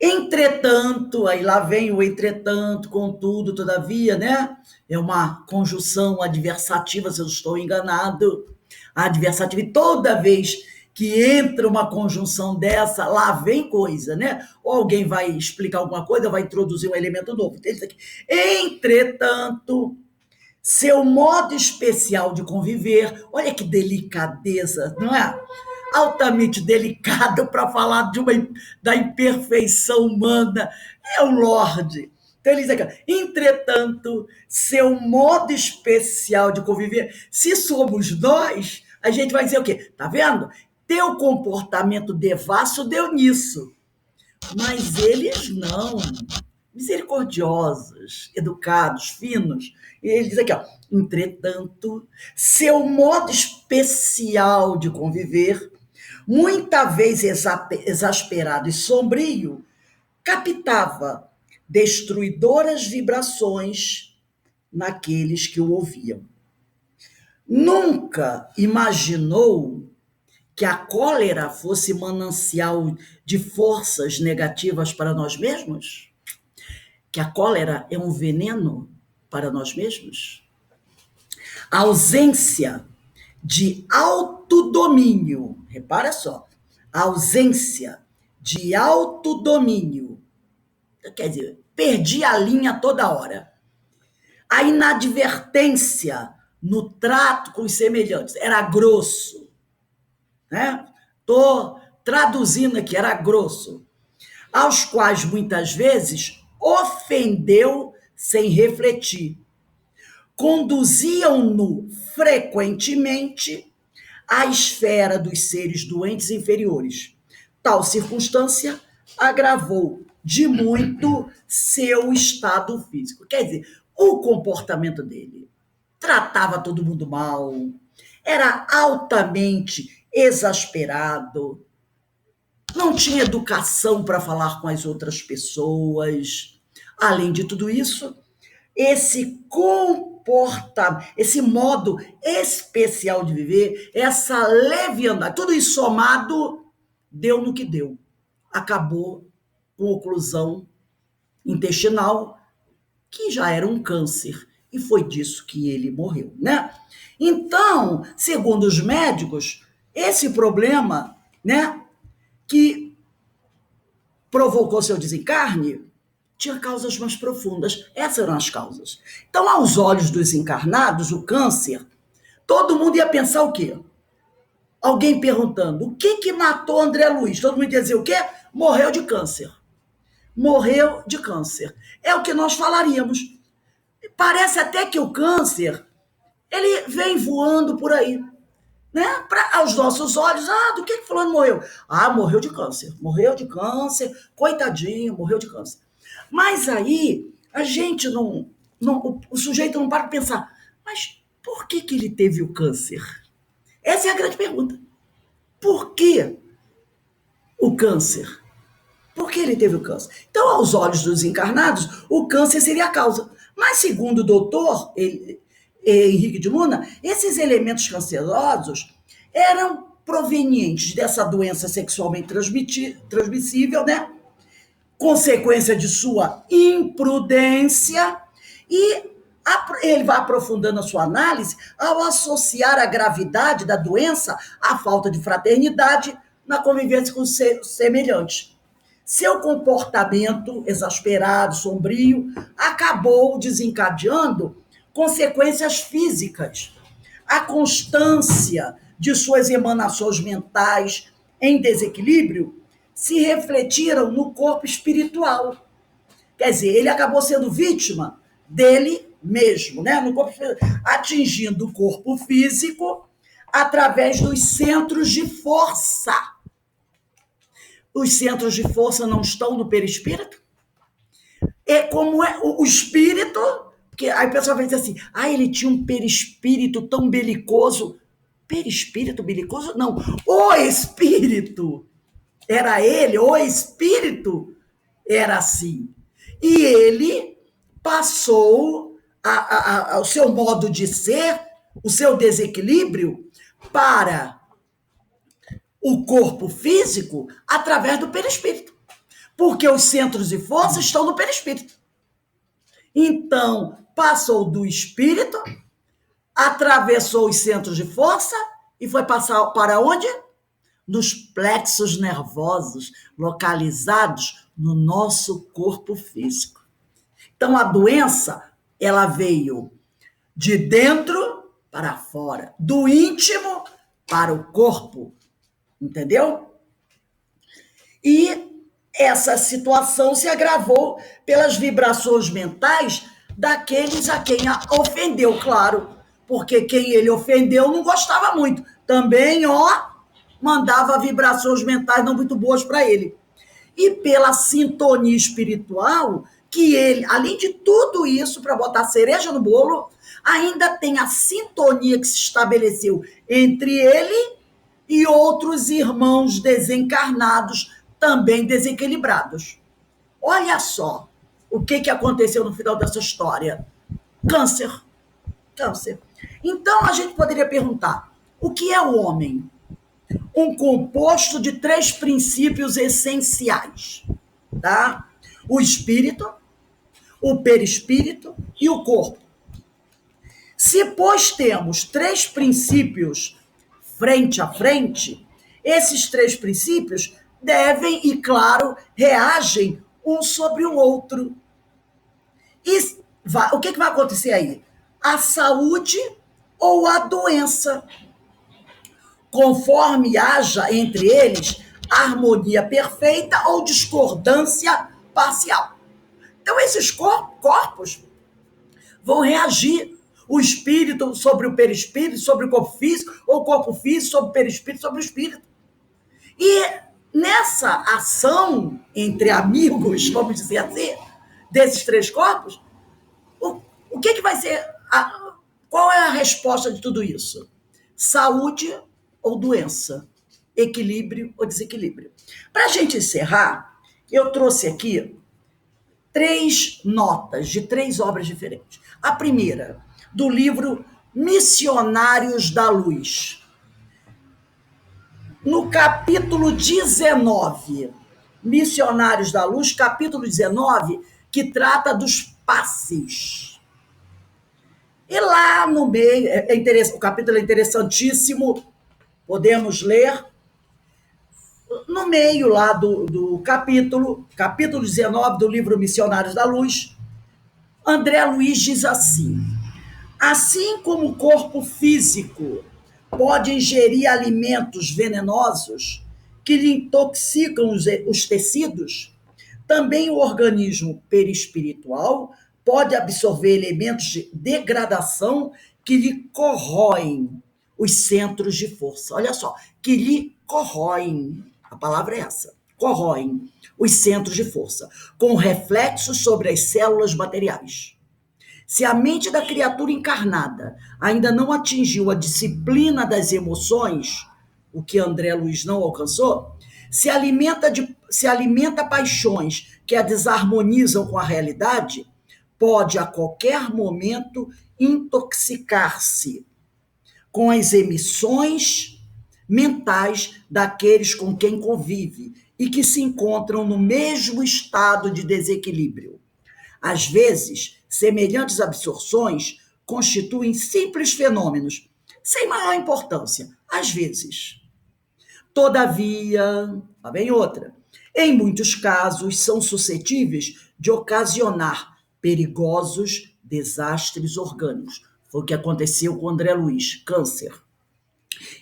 Entretanto, aí lá vem o entretanto, contudo, todavia, né? É uma conjunção adversativa, se eu estou enganado. Adversativa, e toda vez que entra uma conjunção dessa, lá vem coisa, né? Ou alguém vai explicar alguma coisa, vai introduzir um elemento novo. Entretanto, seu modo especial de conviver, olha que delicadeza, não é? Altamente delicado para falar da imperfeição humana, é o Lorde. Então ele diz aqui, entretanto, seu modo especial de conviver, se somos nós, a gente vai dizer o quê? Tá vendo? Teu comportamento devasso deu nisso. Mas eles não. Misericordiosos, educados, finos. E ele diz aqui, ó, entretanto, seu modo especial de conviver, muita vez exasperado e sombrio, captava destruidoras vibrações naqueles que o ouviam. Nunca imaginou que a cólera fosse manancial de forças negativas para nós mesmos? Que a cólera é um veneno para nós mesmos? A ausência de autodomínio, repara só, a ausência de autodomínio, quer dizer, perdi a linha toda hora. A inadvertência no trato com os semelhantes, era grosso, né? Estou traduzindo aqui, era grosso, aos quais muitas vezes ofendeu sem refletir. Conduziam-no frequentemente à esfera dos seres doentes inferiores. Tal circunstância agravou de muito seu estado físico. Quer dizer, o comportamento dele tratava todo mundo mal, era altamente exasperado, não tinha educação para falar com as outras pessoas. Além de tudo isso, esse comportamento, esse modo especial de viver, essa leviandade, tudo isso somado, deu no que deu. Acabou com oclusão intestinal, que já era um câncer, e foi disso que ele morreu, né? Então, segundo os médicos, esse problema, né, que provocou seu desencarne, tinha causas mais profundas. Essas eram as causas. Então, aos olhos dos encarnados, o câncer, todo mundo ia pensar o quê? Alguém perguntando, o que matou André Luiz? Todo mundo ia dizer o quê? Morreu de câncer. Morreu de câncer. É o que nós falaríamos. Parece até que o câncer, ele vem voando por aí, né? Aos nossos olhos, do que fulano morreu? Morreu de câncer, coitadinho, morreu de câncer. Mas aí, a gente o sujeito não para de pensar, mas por que ele teve o câncer? Essa é a grande pergunta. Por que o câncer? Por que ele teve o câncer? Então, aos olhos dos encarnados, o câncer seria a causa. Mas, segundo o doutor Henrique de Luna, esses elementos cancerosos eram provenientes dessa doença sexualmente transmissível, né? Consequência de sua imprudência, e ele vai aprofundando a sua análise ao associar a gravidade da doença à falta de fraternidade na convivência com os semelhantes. Seu comportamento exasperado, sombrio, acabou desencadeando consequências físicas, a constância de suas emanações mentais em desequilíbrio se refletiram no corpo espiritual. Quer dizer, ele acabou sendo vítima dele mesmo, né? No corpo, atingindo o corpo físico através dos centros de força. Os centros de força não estão no perispírito? É como é o espírito, que aí o pessoal vai dizer assim, ele tinha um perispírito tão belicoso. Perispírito belicoso? Não. O espírito era ele, o espírito era assim. E ele passou o seu modo de ser, o seu desequilíbrio, para o corpo físico através do perispírito. Porque os centros de força estão no perispírito. Então, passou do espírito, atravessou os centros de força e foi passar para onde? Nos plexos nervosos localizados no nosso corpo físico. Então, a doença, ela veio de dentro para fora, do íntimo para o corpo, entendeu? E essa situação se agravou pelas vibrações mentais daqueles a quem a ofendeu, claro, porque quem ele ofendeu não gostava muito. Também, mandava vibrações mentais não muito boas para ele. E pela sintonia espiritual, que ele, além de tudo isso, para botar cereja no bolo, ainda tem a sintonia que se estabeleceu entre ele e outros irmãos desencarnados, também desequilibrados. Olha só o que aconteceu no final dessa história. Câncer. Câncer. Então, a gente poderia perguntar, o que é o homem? Um composto de 3 princípios essenciais, tá? O espírito, o perispírito e o corpo. Se, pois, temos 3 princípios frente a frente, esses 3 princípios devem e, claro, reagem um sobre o outro. E o que vai acontecer aí? A saúde ou a doença, conforme haja entre eles harmonia perfeita ou discordância parcial. Então, esses corpos vão reagir. O espírito sobre o perispírito, sobre o corpo físico, ou o corpo físico sobre o perispírito, sobre o espírito. E nessa ação entre amigos, vamos dizer assim, desses 3 corpos, o que vai ser? Qual é a resposta de tudo isso? Saúde ou doença? Equilíbrio ou desequilíbrio? Para a gente encerrar, eu trouxe aqui 3 notas de 3 obras diferentes. A primeira, do livro Missionários da Luz. No capítulo 19, Missionários da Luz, capítulo 19, que trata dos passes. E lá no meio, o capítulo é interessantíssimo, podemos ler. No meio lá do capítulo 19 do livro Missionários da Luz, André Luiz diz assim: assim como o corpo físico pode ingerir alimentos venenosos que lhe intoxicam os tecidos, também o organismo perispiritual pode absorver elementos de degradação que lhe corroem os centros de força. Olha só, que lhe corroem, a palavra é essa, corroem os centros de força, com reflexos sobre as células materiais. Se a mente da criatura encarnada ainda não atingiu a disciplina das emoções, o que André Luiz não alcançou, se alimenta paixões que a desarmonizam com a realidade, pode a qualquer momento intoxicar-se com as emissões mentais daqueles com quem convive e que se encontram no mesmo estado de desequilíbrio. Às vezes, semelhantes absorções constituem simples fenômenos, sem maior importância, às vezes. Todavia, lá vem outra, em muitos casos são suscetíveis de ocasionar perigosos desastres orgânicos. Foi o que aconteceu com o André Luiz, câncer.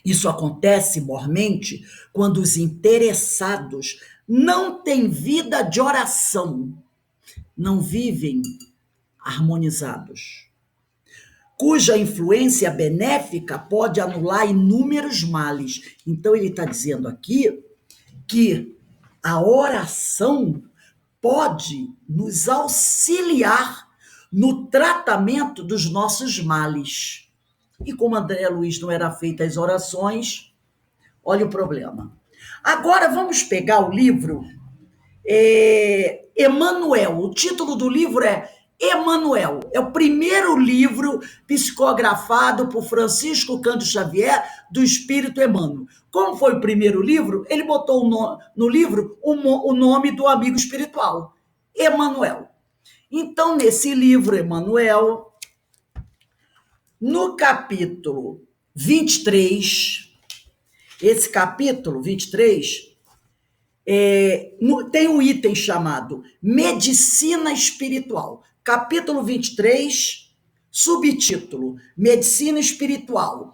Isso acontece, mormente, quando os interessados não têm vida de oração, não vivem harmonizados, cuja influência benéfica pode anular inúmeros males. Então, ele está dizendo aqui que a oração pode nos auxiliar no tratamento dos nossos males. E como André Luiz não era feita as orações, olha o problema. Agora vamos pegar o livro Emmanuel. O título do livro é Emmanuel. É o primeiro livro psicografado por Francisco Cândido Xavier do Espírito Emmanuel. Como foi o primeiro livro, ele botou no livro o nome do amigo espiritual, Emmanuel. Então, nesse livro, Emmanuel, no capítulo 23, esse capítulo 23, tem um item chamado Medicina Espiritual. Capítulo 23, subtítulo Medicina Espiritual.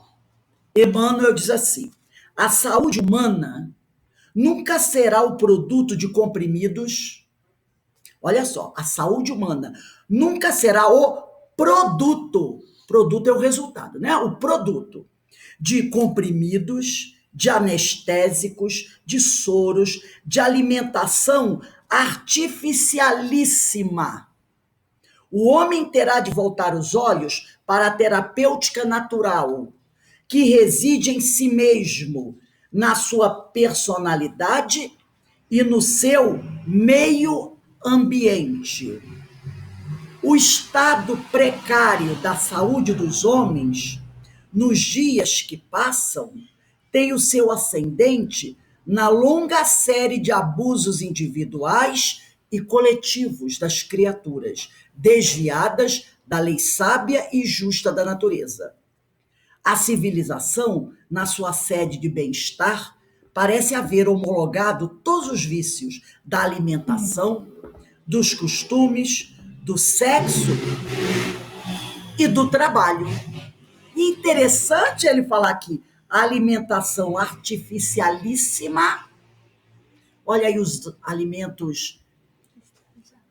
Emmanuel diz assim: a saúde humana nunca será o produto de comprimidos. Olha só, a saúde humana nunca será o produto. Produto é o resultado, né? O produto de comprimidos, de anestésicos, de soros, de alimentação artificialíssima. O homem terá de voltar os olhos para a terapêutica natural, que reside em si mesmo, na sua personalidade e no seu meio ambiente. O estado precário da saúde dos homens, nos dias que passam, tem o seu ascendente na longa série de abusos individuais e coletivos das criaturas, desviadas da lei sábia e justa da natureza. A civilização, na sua sede de bem-estar, parece haver homologado todos os vícios da alimentação, dos costumes, do sexo e do trabalho. E interessante ele falar aqui, a alimentação artificialíssima. Olha aí os alimentos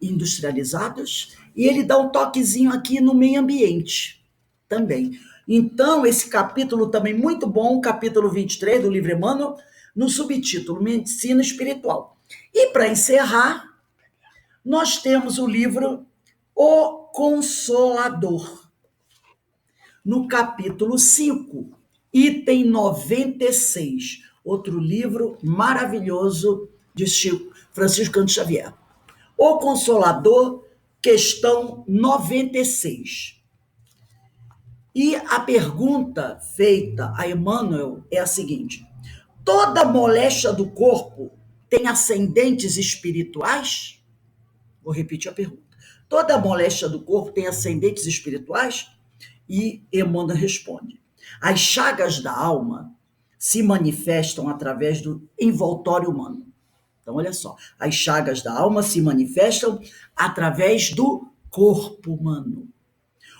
industrializados. E ele dá um toquezinho aqui no meio ambiente também. Então, esse capítulo também muito bom, capítulo 23 do livro Emmanuel, no subtítulo Medicina Espiritual. E para encerrar, nós temos o livro O Consolador. No capítulo 5, item 96, outro livro maravilhoso de Francisco Cândido Xavier. O Consolador, questão 96. E a pergunta feita a Emmanuel é a seguinte: toda moléstia do corpo tem ascendentes espirituais? Vou repetir a pergunta. Toda moléstia do corpo tem ascendentes espirituais? E Emmanuel responde: as chagas da alma se manifestam através do envoltório humano. Então, olha só, as chagas da alma se manifestam através do corpo humano.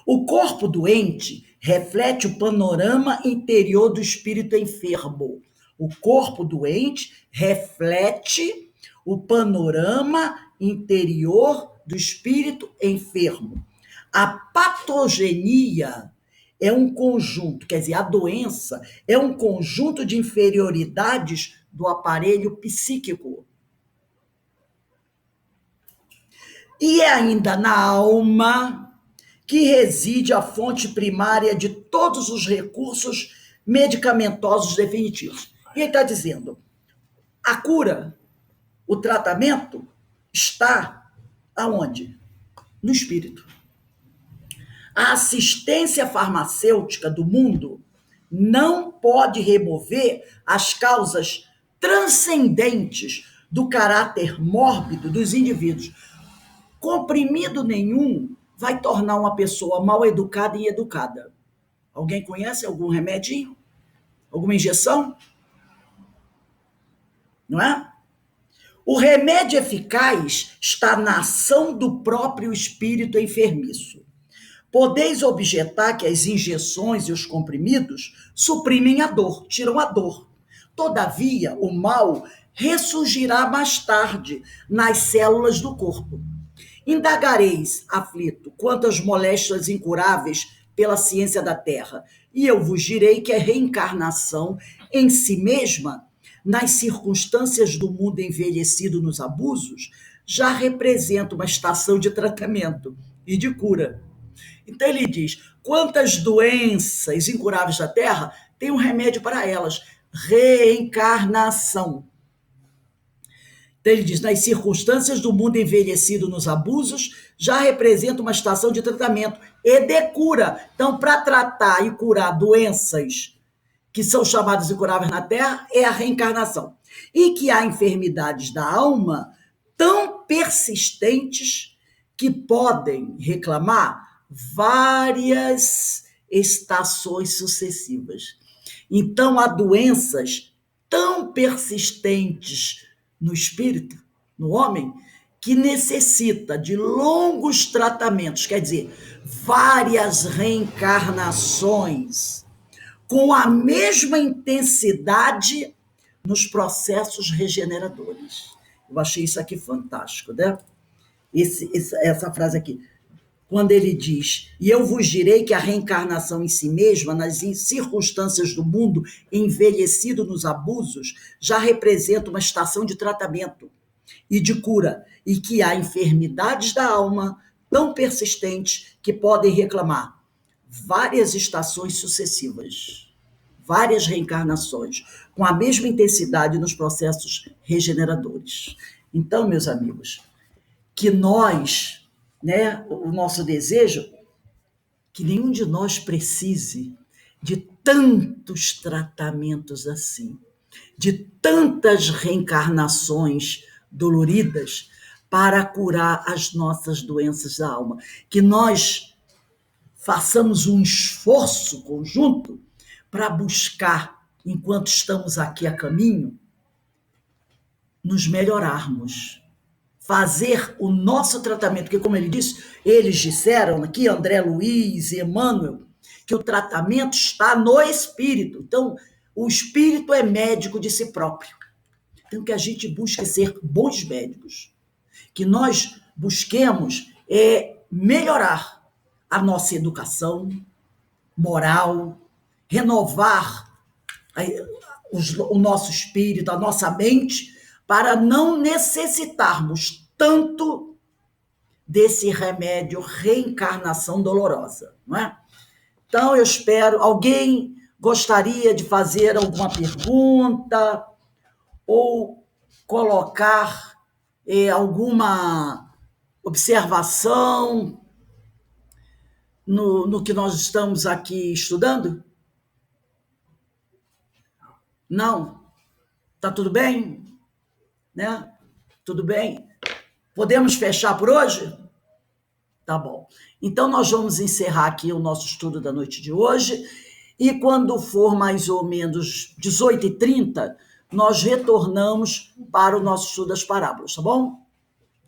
O corpo doente reflete o panorama interior do espírito enfermo. O corpo doente reflete o panorama interior do espírito enfermo. A patogenia é um conjunto, quer dizer, a doença é um conjunto de inferioridades do aparelho psíquico. E é ainda na alma que reside a fonte primária de todos os recursos medicamentosos definitivos. E ele está dizendo, a cura, o tratamento está aonde? No espírito. A assistência farmacêutica do mundo não pode remover as causas transcendentes do caráter mórbido dos indivíduos. Comprimido nenhum vai tornar uma pessoa mal educada e educada. Alguém conhece algum remedinho? Alguma injeção? Não é? O remédio eficaz está na ação do próprio espírito enfermiço. Podeis objetar que as injeções e os comprimidos suprimem a dor, tiram a dor. Todavia, o mal ressurgirá mais tarde nas células do corpo. Indagareis, aflito, quanto às moléstias incuráveis pela ciência da terra, e eu vos direi que a reencarnação em si mesma, nas circunstâncias do mundo envelhecido nos abusos, já representa uma estação de tratamento e de cura. Então ele diz, quantas doenças incuráveis da terra, tem um remédio para elas, reencarnação. Então ele diz, nas circunstâncias do mundo envelhecido nos abusos, já representa uma estação de tratamento e de cura. Então, para tratar e curar doenças que são chamadas incuráveis na Terra, é a reencarnação. E que há enfermidades da alma tão persistentes que podem reclamar várias estações sucessivas. Então, há doenças tão persistentes no espírito, no homem, que necessita de longos tratamentos, quer dizer, várias reencarnações, com a mesma intensidade nos processos regeneradores. Eu achei isso aqui fantástico, né? Essa frase aqui. Quando ele diz, e eu vos direi que a reencarnação em si mesma, nas circunstâncias do mundo envelhecido nos abusos, já representa uma estação de tratamento e de cura, e que há enfermidades da alma tão persistentes que podem reclamar várias estações sucessivas, várias reencarnações, com a mesma intensidade nos processos regeneradores. Então, meus amigos, que nós, né, o nosso desejo, que nenhum de nós precise de tantos tratamentos assim, de tantas reencarnações doloridas para curar as nossas doenças da alma. Que nós façamos um esforço conjunto para buscar, enquanto estamos aqui a caminho, nos melhorarmos, fazer o nosso tratamento, porque, como ele disse, eles disseram aqui, André Luiz e Emmanuel, que o tratamento está no espírito. Então, o espírito é médico de si próprio. Então, que a gente busque ser bons médicos, que nós busquemos melhorar a nossa educação moral, renovar o nosso espírito, a nossa mente, para não necessitarmos tanto desse remédio reencarnação dolorosa, não é? Então, eu espero, alguém gostaria de fazer alguma pergunta ou colocar alguma observação no que nós estamos aqui estudando? Não? Tá tudo bem? Né? Tudo bem? Podemos fechar por hoje? Tá bom. Então, nós vamos encerrar aqui o nosso estudo da noite de hoje, e quando for mais ou menos 18h30, nós retornamos para o nosso estudo das parábolas, tá bom?